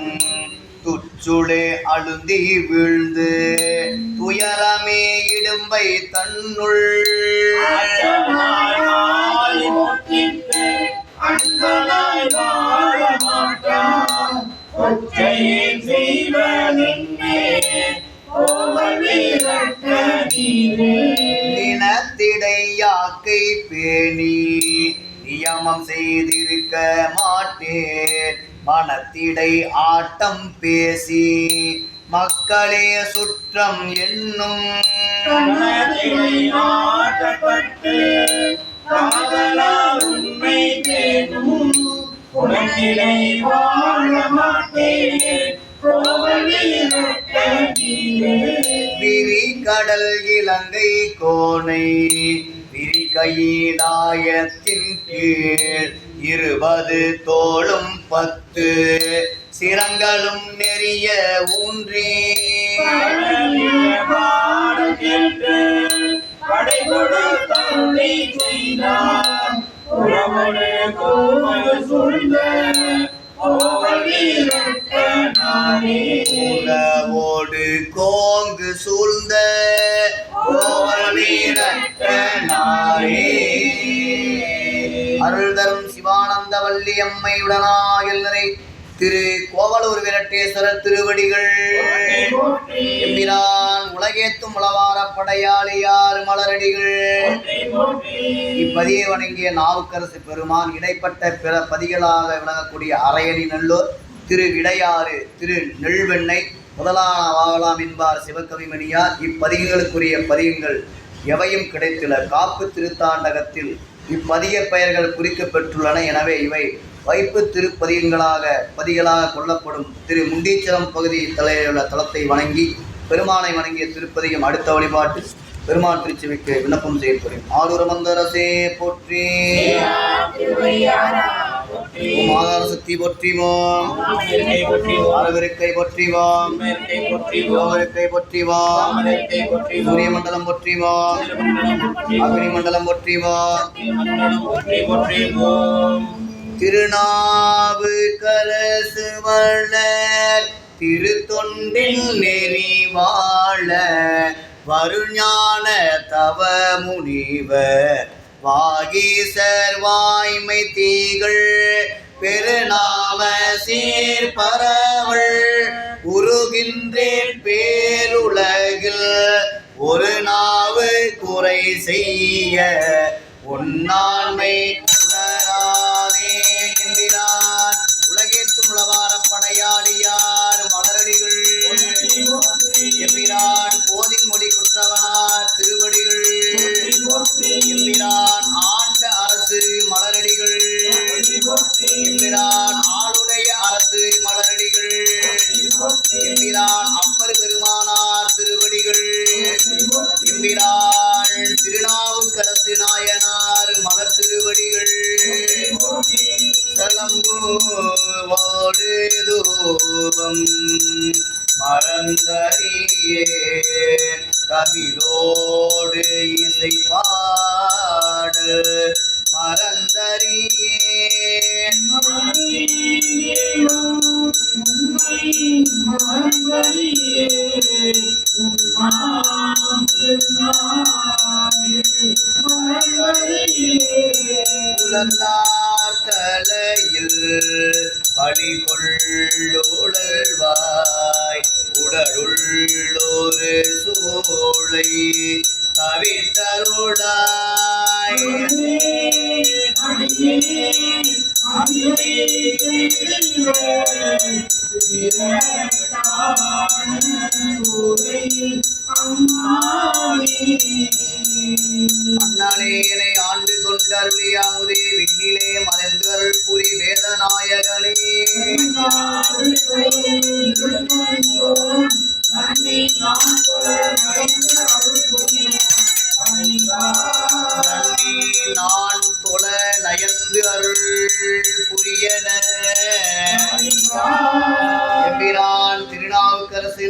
துச்சுளே அழுந்தி வீழ்ந்து துயரமே இடும்பை தன்னுள் நினத்திடை யாக்கை பேணி நியமம் செய்திருக்க மாட்டேன் மனத்திடை ஆட்டம் பேசி மக்களே சுற்றம் என்னும் விரி கடல் இலங்கை கோணை விரி கையிலாயத்தின் கீழ் 20 தோளும் 10 சிரங்களும் நெறிய ஊன்றி உலவோடு கோங்கு சூழ்ந்த அருள் தரும் சிவானந்த வள்ளி அம்மையுடனாயில் நிறை திரு கோவலூர் விரட்டேஸ்வரர் திருவடிகள் எம்பிரான் உலகேத்தும் உளவார படையாளியார் மலரடிகள். இப்பதியை வணங்கிய நாவுக்கரசு பெருமான் இடைப்பட்ட பிற பதிகளாக விளங்கக்கூடிய அரையணி நல்லூர் திரு இடையாறு திரு நெல்வெண்ணை முதலான வாகலாம் என்பார் சிவகவிமணியார். இப்பதிகங்களுக்குரிய பதிகங்கள் எவையும் கிடைத்துள்ள காப்பு திருத்தாண்டகத்தில் இப்பதிக பெயர்கள் குறிக்கப்பெற்றுள்ளன. எனவே இவை வைப்பு பதிகளாக கொள்ளப்படும். திரு முண்டீச்சரம் பகுதி தலையிலுள்ள தலத்தை வணங்கி பெருமானை வணங்கிய திருப்பதிகம் அடுத்த வழிபாட்டு பெருமான் திருச்செவிக்கு விண்ணப்பம் செய்யப்படும். ஆரூர மந்தரசே போற்றி, ஆதார சக்தி போற்றிவோம், அரவிருக்கை போற்றிவோம், யோகருக்கை போற்றிவோம், சூரிய மண்டலம் போற்றிவோம், அக்னி மண்டலம் போற்றிவோம். திருநாவுக்கரசு வளர் திருத்தொண்டில் நெறிவாழ வருஞான தவ முனிவர் வாகீசர் வாய்மை தீகள் பெருநாம சீர்பரவள் உருகின்றேன் பேருலகில் ஒரு நாவு குறை செய்ய உன்னாண்மை உணராதே என்கிறார். உலகேத்தும் உளவார படையாளியார் மலரடிகள் எம்பிரான் போதின் மொழி குற்றவனார் திருவடிகள் எம்பிரான் ஆண்ட அரசு மலரடிகள் எம்பிரான் ஆளுடைய அரசு மலரடிகள் எம்பிரான் அப்பர் பெருமானார் திருவடிகள் எம்பிரான் திருநாவுக்கரசு நாயனார் மலர் திருவடிகள் சலம்பூவோடு தூபம் மறந்தறியே தமிழோடு இசை பாடு மறந்தறியே உலர்ந்தார் தலையில் பணிகொள்ளுழல்வாய் உடலுள்ளொரு சோலை தவிர்த்தருளாய் அண்ணாலேனை ஆண்டு கொண்டு அருளியாமுதே விண்ணிலே மறைந்து அருள் புரி வேதநாயகனே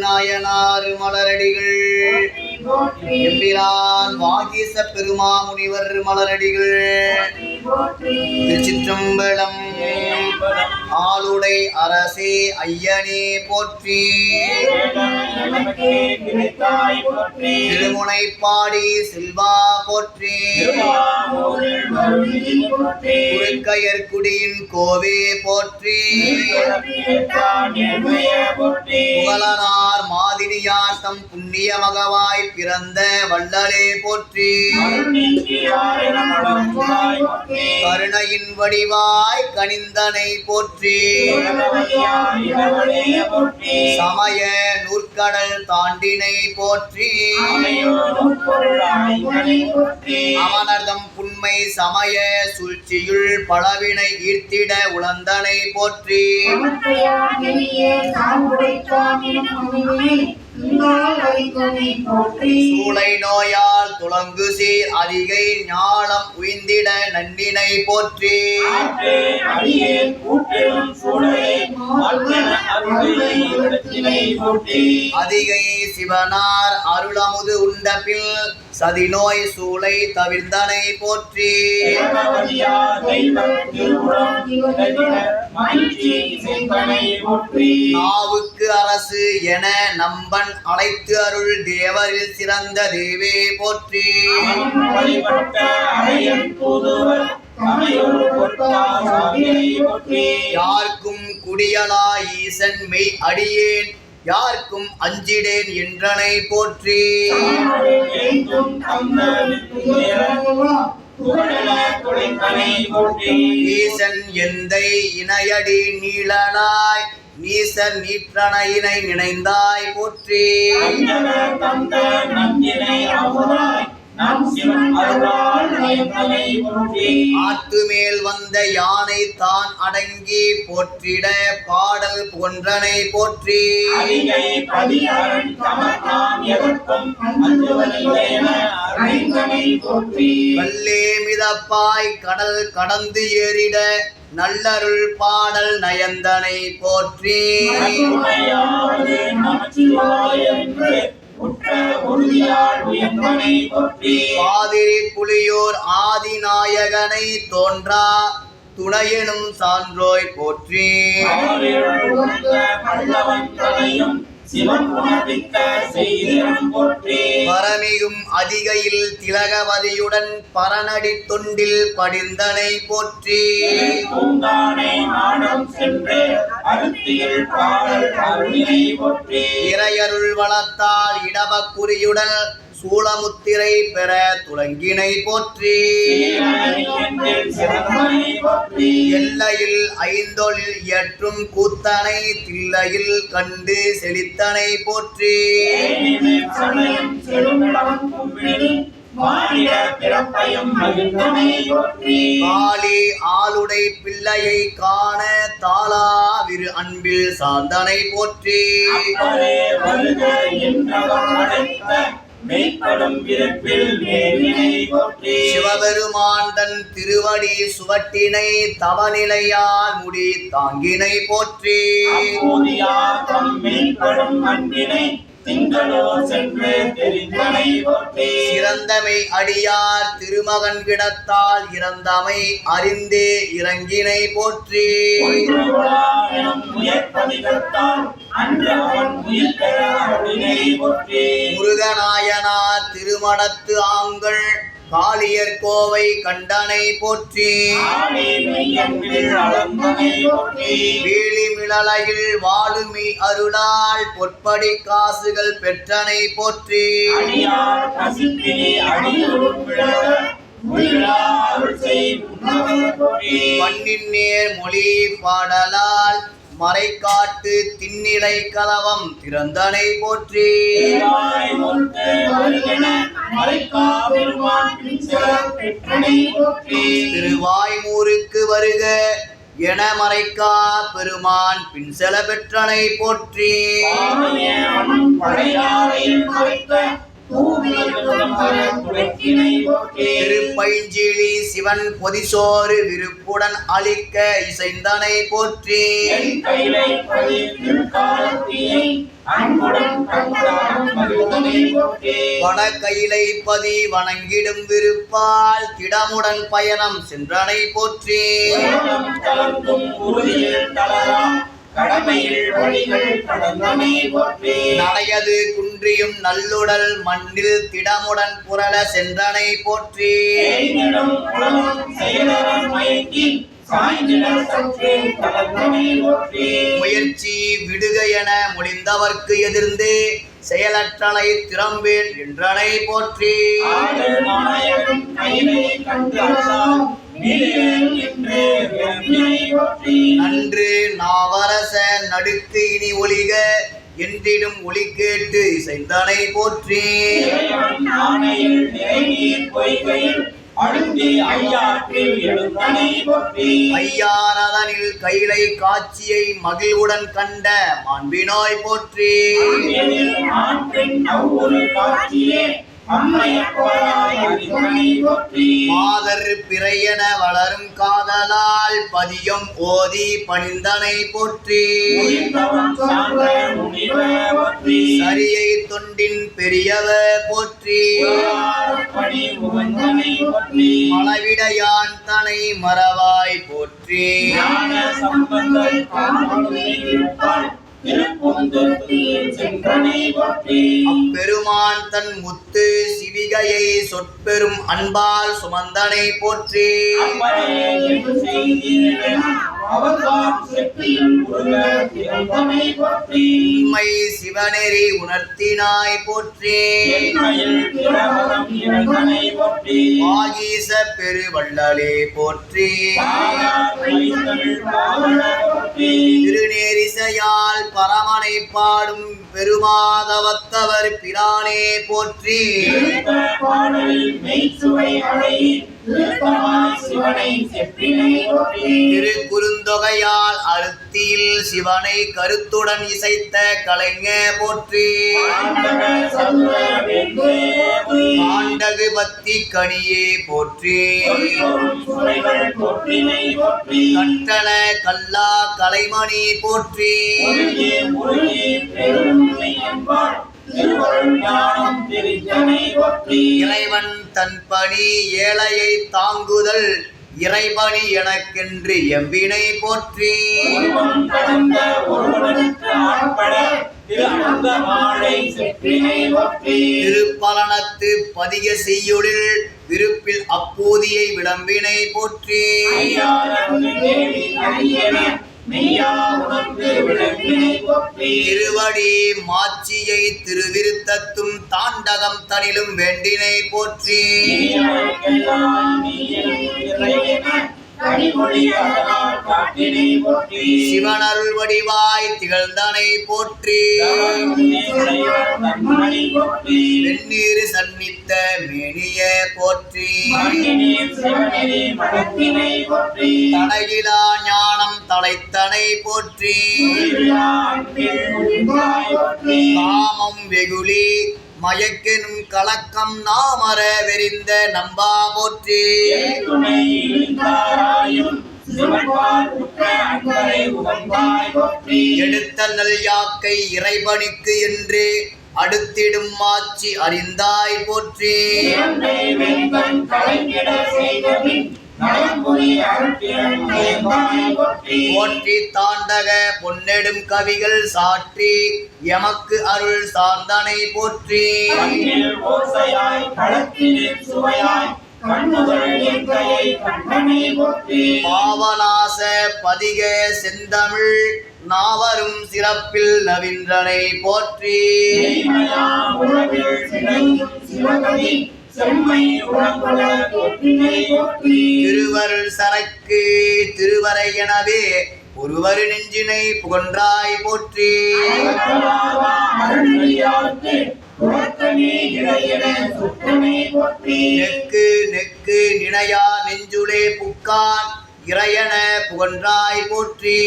நாயனார் மலரடிகள் போற்றி எம்பிரான் வாகீச பெருமாமுனிவர் மலரடிகள் திருச்சிற்றம்பலம். ஆளுடை அரசே ஐயனே போற்றி. திருமுனைப்பாடி செல்வா போற்றி. குறுக்கையர்குடியின் கோவே போற்றி. புகழனார் மாதினியார் தம் புண்ணிய மகவாய் பிறந்த வள்ளலே போற்றி. கருணையின் வடிவாய் கனிந்தனை போற்றி. சமய நூற்கடல் தாண்டினை போற்றி. அமனர்தம் புன்மை சமய சூழ்ச்சியுள் பலவினை ஈர்த்திட உழந்தனை போற்றி. சூளை நோயால் துளங்கு சீர் அதிகை ஞாலம் உய்ந்திட நன்னினை போற்றி. அதிகை சிவனார் அருளமுது உண்டபில் சதிநோய் சூளை தவிர்ந்தனை போற்றி. நாவுக்கு அரசு என நம்பன் அழைத்து அருள் தேவரில் சிறந்த தேவே போற்றி. யார்க்கும் குடியலா ஈசன் மெய் அடியேன் யார்க்கும் அஞ்சிடேன் என்றனை போற்றி. ஈசன் எந்தை இணையடி நீளனாய் நீசர் நீற்றனையினை நினைந்தாய் போற்றி. ஆத்துமேல் வந்த யானை தான் அடங்கி போற்றிட பாடல் புகன்றனை போற்றி. கல்லே மிதப்பாய் கடல் கடந்து ஏறிட நல்லருள் பாடல் நயந்தனை போற்றி. பாதிரி புலியோர் ஆதிநாயகனை தோன்றா துணையெனும் சான்றோய் போற்றி. பரமிகும் அதிகையில் திலகவதியுடன் பரநடி தொண்டில் படிந்தனை போற்றி. இறையருள் வளத்தால் இடபக்குறியுடன் சூளமுத்திரை பெற துலங்கினை போற்றி. எல்லையில் ஐந்தொழில் இயற்றும் கூத்தனை தில்லையில் கண்டு செழித்தனை போற்றி. காளி ஆளுடை பிள்ளையை காண தாளாவிரு அன்பில் சார்ந்தனை போற்றி. சிவபெருமான் தன் திருவடி சுவட்டினை தவநிலையால் முடி தாங்கினை போற்றி. சிறந்தமை அடியார் திருமகன் கிடத்தால் இறந்தமை அறிந்தே இறங்கினை போற்றி. முருகநாயனார் திருமணத்து ஆங்கள் காளியர் கோவை கண்டனை போற்றி. வேலிமிழலையில் வாழுமி அருளால் பொற்படி காசுகள் பெற்றனை போற்றி. பண்ணின் நேர் மொழி பாடலால் மறைக்காட்டு திண்ணிலை கலவம் திறந்தனை போற்றி. திருவாய்மூருக்கு வருக என மறைக்கா பெருமான் பின்செல பெற்றனை போற்றி. திருப்பைஞ்சிலி சிவன் பொதிசோறு விருப்புடன் அளிக்க இசைந்தனை போற்றி. வடகையிலை பதி வணங்கிடும் விருப்பால் திடமுடன் பயணம் சென்றனை போற்றி. நடையது குன்றியும் நல்லுடல் மண்ணில் திடமுடன் புரள சென்றனை போற்றி. முயற்சி விடுக என முடிந்தவர்க்கு எதிர்ந்து செயலற்றனை திறம்பேன் என்றனை போற்றி. நன்று நாவரச நடுக்கு இனி ஒளிக என்றிடும் ஒளி கேட்டு இசைந்தனை போற்றி. ஐயானதனில் கைலை காட்சியை மகிழ்வுடன் கண்ட மாண்பினாய் போற்றி. மாதர் பிறையென வளரும் காதலால் பதியம் ஓதி பணிந்தனை போற்றி. சரியை தொண்டின் பெரியவ போற்றி. மலவிடையான் தனை மறவாய் போற்றி. அப்பெருமான் தன் முத்து சிவிகையை சொற்பெரும் அன்பால் சுமந்தனை போற்றி. உண்மை சிவநெறி உணர்த்தினாய் போற்றி. வாகீச பெருவள்ளலே போற்றி. திருநேரிசையால் பரமனை பாடும் பெருமாதவத்தவர் பிரானே போற்றி. திருக்குறுந்தொகையால் அழுத்தியில் சிவனை கருத்துடன் இசைத்த கலைஞ போற்றி. ஆண்டகு பக்தி கனியே போற்றி. கட்டண கல்லா கலைமணி போற்றி. இறைவன் தன் பணி ஏழையை தாங்குதல் இறைபணி எனக்கென்று எம்பினை போற்றி. திருப்பலனத்து பதிக செய்யுளில் விருப்பில் அப்பூதியை விளம்பினை போற்றி. திருவடி மாட்சியை திருவிருத்தத்தும் தாண்டகம் தனிலும் வேண்டினை போற்றி. சிவனருள் வடிவாய் திகழ்ந்தனை போற்றி. வெந்நீர் சன்னித்த மேனிய போற்றி. தடையிலா ஞானம் தலைத்தனை போற்றி. காமம் வெகுளி மயக்கெனும் கலக்கம் நாமர வெறிந்த நம்பா போற்றி. எடுத்த நல் யாக்கை இறைபணிக்கு என்று அடுத்திடும் மாட்சி அறிந்தாய் போற்றி. போற்றி தாண்டக பொன்னெடும் கவிகள் சாற்றி எமக்கு அருள் சார்ந்தனை போற்றி. பாவநாச பதிக செந்தமிழ் நாவரும் சிறப்பில் நவின்றனை போற்றி. திருவருள் சரக்கு திருவரை எனவே ஒருவர் நெஞ்சினை புகன்றாய் போற்றி. நெக்கு நெக்கு நினையா நெஞ்சுளே புக்கான் இறையன புகன்றாய் போற்றி.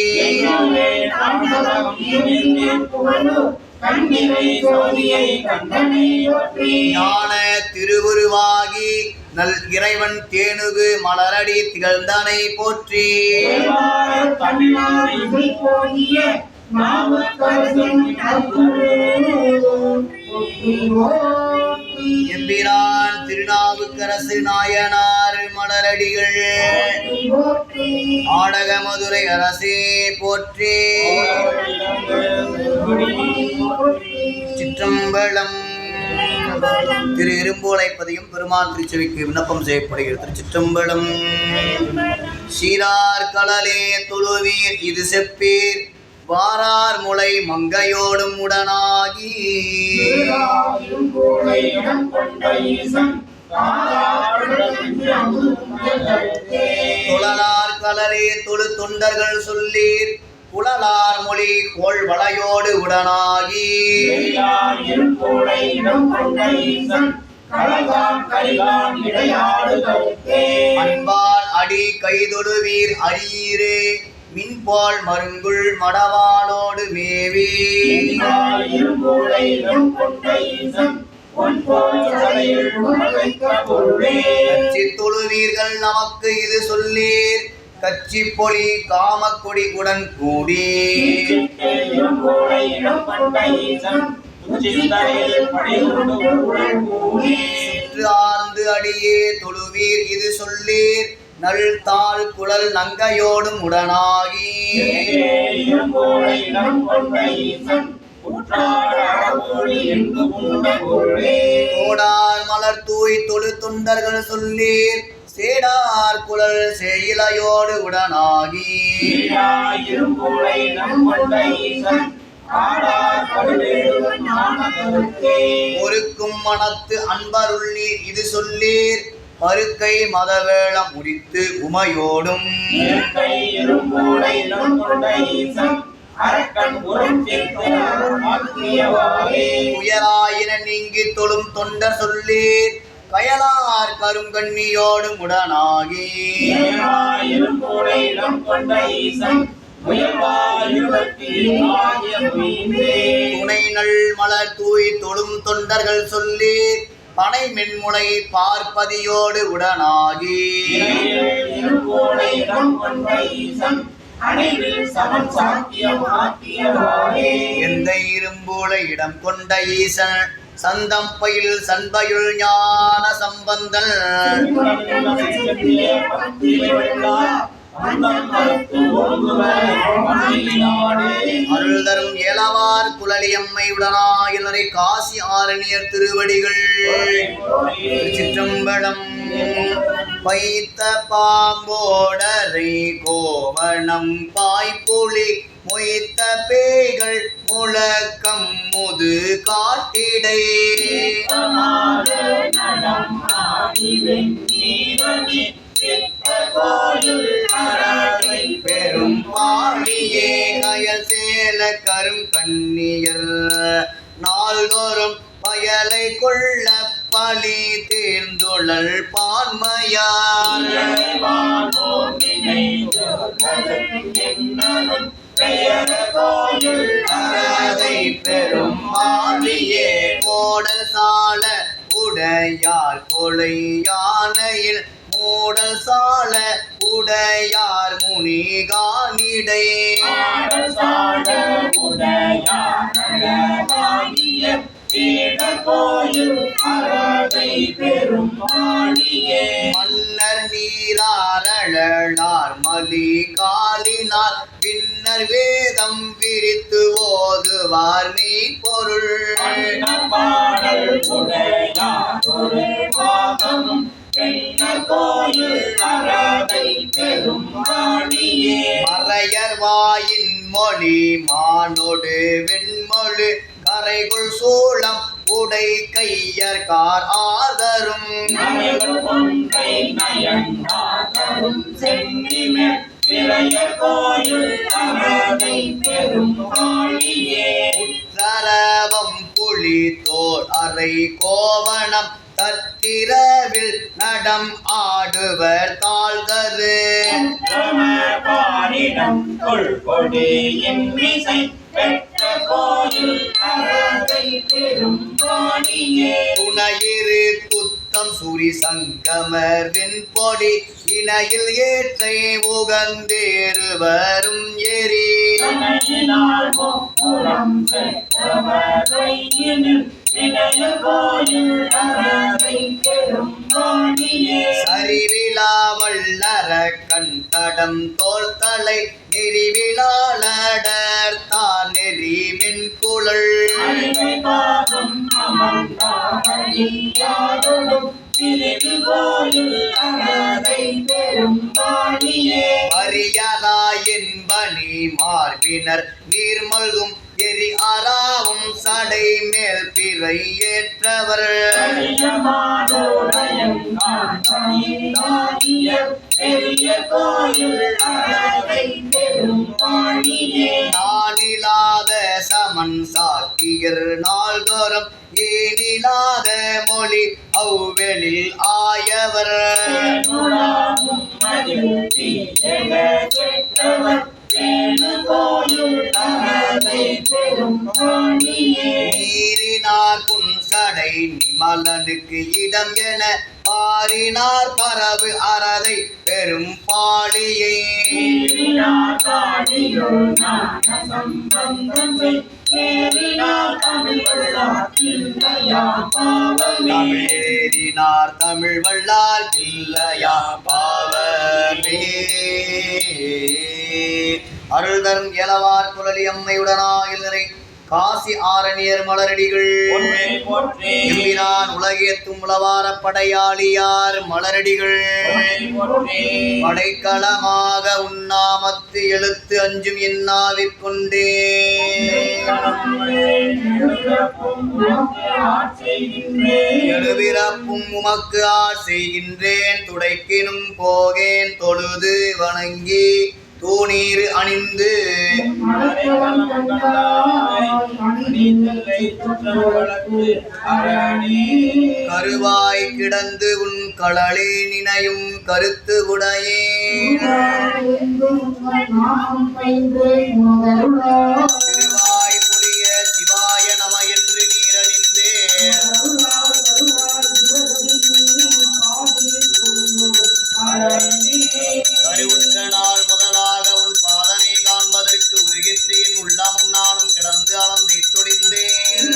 கண்ணிலை சோதியை கண்டனை போற்றி ஞான திருவுருவாகி நல் இறைவன் தேனுகு மலரடி திகழ்ந்தனை போற்றி தேவார தமிழார் இசை போதிய நாவுக்கரசன் போற்றி போற்றி எம்பிரான் திருநாவுக்கரசு நாயனார் மலரடிகள் போற்றி ஆடக மதுரை அரசே போற்றி சிற்றம்பலம். திரு இரும்போலைப்பதியும் பெருமான் திருச்செவிக்கு விண்ணப்பம் செய்யப்படுகிறது. திருச்சிற்றம்பலம். சீரார் களலே தொழுவீர் இது செப்பீர் வாரார் முளை மங்கையோடும் உடனாகி தொழலார் களலே தொழு தொண்டர்கள் சொல்லீர் குழலார் மொழி கோள் வளையோடு உடனாகி அன்பால் அடி கைதொடுவீர் அரியீரே மின்பால் மருங்குள் மடவாளோடு மேவி கச்சி தொழுவீர்கள் நமக்கு இது சொல்லீர் கச்சி பொலி காமக்கொடி உடன் கூடி சுற்று ஆர்ந்து அடியே தொழுவீர் இது சொல்லீர் நல் தாழ் குழல் நங்கையோடும் உடனாகி தோடார் மலர் தூய் தொழு தொண்டர்கள் சொல்லீர் சேடார் குழல் செயலையோடு உடனாகி ஒருக்கும் மனத்து அன்பருள்ளீர் இது சொல்லீர் மறுக்கை மதவேளம் முடித்து உமையோடும் துயராயின நீங்கி தொழும் தொண்டர் சொல்லீர் கயலார் கருங்கண்ணியோடும் உடனாகி துணை நல் மலர் தூய் தொழும் தொண்டர்கள் சொல்லீர் பனை மென்முளை பார்ப்பதியோடு உடனாகி எந்த இரும்பூளை இடம் கொண்ட ஈசன் சந்தம் பயில் சண்பயுள் ஞான சம்பந்தன் அருள் தரும் ஏலவார் குழலியம்மை உடனாயிலரை காசி ஆரணியர் திருவடிகள். சிற்றம்பலம். வைத்த பாம்போடரை கோவணம் பாய்ப்புலி மொய்த்த பேய்கள் முழக்கம் முது காட்டிடை பெரும் பாடியே கயல் சேல கரும் கண்ணியர் நாள்தோறும் பயலை கொள்ள பலி தேர்ந்துழல் பான்மையார் பெரும் பாடியே கோடல் சால உடையார் கொலை யானையில் மூடல் சால உடையார் முனிகானிடை மன்னர் நீராரழலார் மலி காலினார் பின்னர் வேதம் விரித்து ஓதுவார் நீ பொருள் மறையர் வாயின் மொழி மானோடு வெண்மொழு கரைகுள் சூளம் உடை கையர் கார் ஆதரும் உற்றரவம் புலி தோல் அறை கோவணம் தத்திரவில் நடம் ஆடுவர் தாழ்கரு பாடிடம் கொள்கொடியின் மிசை பெற்ற கோயில் அழகை பெரும் பாணியே துணையிரு புத்தம் சூரி சங்கமர் வெண்பொடி இணையில் ஏற்றை உகந்தேறு வரும் எரி கணையினால் முப்புறம் பெற்றவரையினில் இணைய கோயில் அழகை பெரும் பாணியே சரிவிழா வல்லர கண்டடம் தோல் தலை நெறிவிழாளடர் தான் நெறிமின் குழல் அடிமை பாதம் அமர்ந்தாடும் பிரிவு கோயில் அழகை பெரும் பாணியே பரியலா என்பனி மார்பினர் நீர்மல்கும் எரி அறாவும் சடை மேல் பிறை ஏற்றவர் பெரிய கோயில் அழகை பெரும் பாணியே நானிலாத சமன் சாக்கியர் நாள்தோறும் ஏனிலாத மொழி அவ்வெளில் ஆயவர் நீரினார் புன்சடை நிமலனுக்கு இடம் என பாரினார் பரவு அறதை பெரும் பாடியை தமிழேறினார் தமிழ் வல்லால் இல்லையா பாவமே அருள் தரும் எலவார் குழலி அம்மையுடனாயில் நிறை காசி ஆரணியர் மலரடிகள் எம்பிரான் உலகேத்தும் உளவார படையாளியார் மலரடிகள் படைக்களமாக உண்ணாமத்து எழுத்து அஞ்சும் என்னாவிற்கொண்டே எழுபிறப்பும் உமக்கு செய்கின்றேன் துடைக்கினும் போகேன் தொழுது வணங்கி தூணீர் அணிந்து கருவாய் கிடந்து உன் களலே நினையும் கருத்து உடையே திருவாய் புலிய சிவாய நம என்று நீரணிந்தே கருவுற்ற நாள் முதலாக உன் பாதமே காண்பதற்கு உருகிற்றியின் உள்ளமும் நானும் கிடந்து அளந்தை தொழிந்தேன்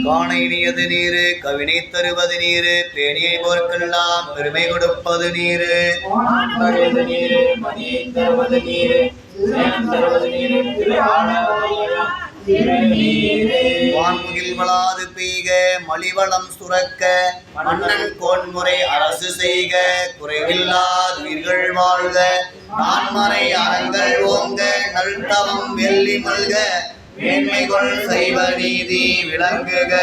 காண இனியது நீரு கவினை தருவது நீரு பேணியை போர்க்கெல்லாம் பெருமை கொடுப்பது நீரு வான்முகில் வளாது பெய்க மலிவளம் சுரக்க மன்னன் கோன்முறை அரசு செய்க குறைவில்லாத உயிர்கள் வாழ்க நான்மறை அறங்கள் ஓங்க நல்தவம் வெள்ளி மல்க மேன்மைகள் சைவ நீதி விளங்குக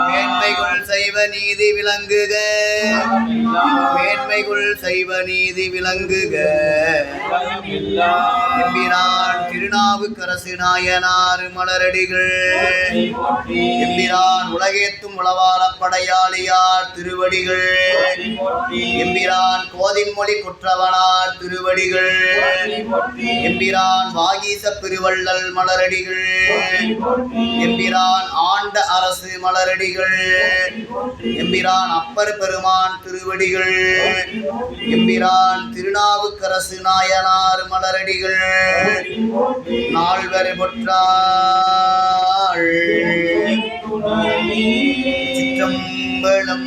மேன்மைகள் சைவ நீதி விளங்குக மேன்மைகள் சைவ நீதி விளங்குக எம்பிரான் திருநாவுக்கரசு நாயனார் மலரடிகள் எம்பிரான் உலகேத்தும் உளவார படையாளியார் திருவடிகள் எம்பிரான் கோதின்மொழி குற்றவனார் திருவடிகள் எம்பிரான் வாகீச பெருவள்ளல் மலரடிகள் எம்பிரான் ஆண்ட அரசு மலரடிகள் எம்பிரான் அப்பர் பெருமான் திருவடிகள் எம்பிரான் திருநாவுக்கரசு நாயனார் மலரடிகள் நால்வர் பொற்றாள் சிற்றம்பலம்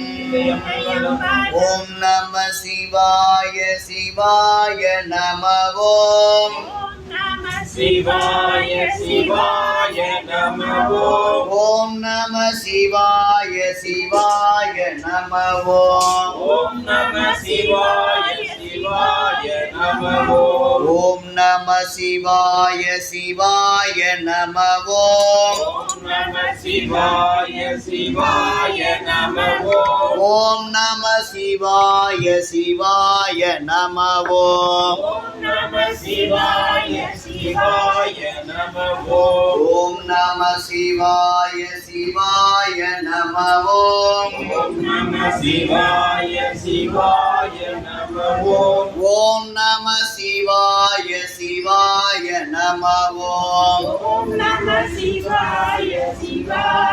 ஓம் நம சிவாய சிவாய நம ஓம் சிவாய சிவாய நமோ ஓம் நம சிவாய சிவாய நம ஓம் நம சிவாய சிவாய நமோ ஓம் நம சிவாய சிவாய நம ஓம் நம சிவாய சிவாய நமோ ஓம் நம சிவாய சிவாய நம ஓம் நம சிவாய சிவாய நமோ ஓம் நம சிவாய சிவாய நம ஓம் சிவாய சிவாய நம ஓம் நம சிவாய சிவாய நம ஓம் ஓம் நம சிவாய சிவாய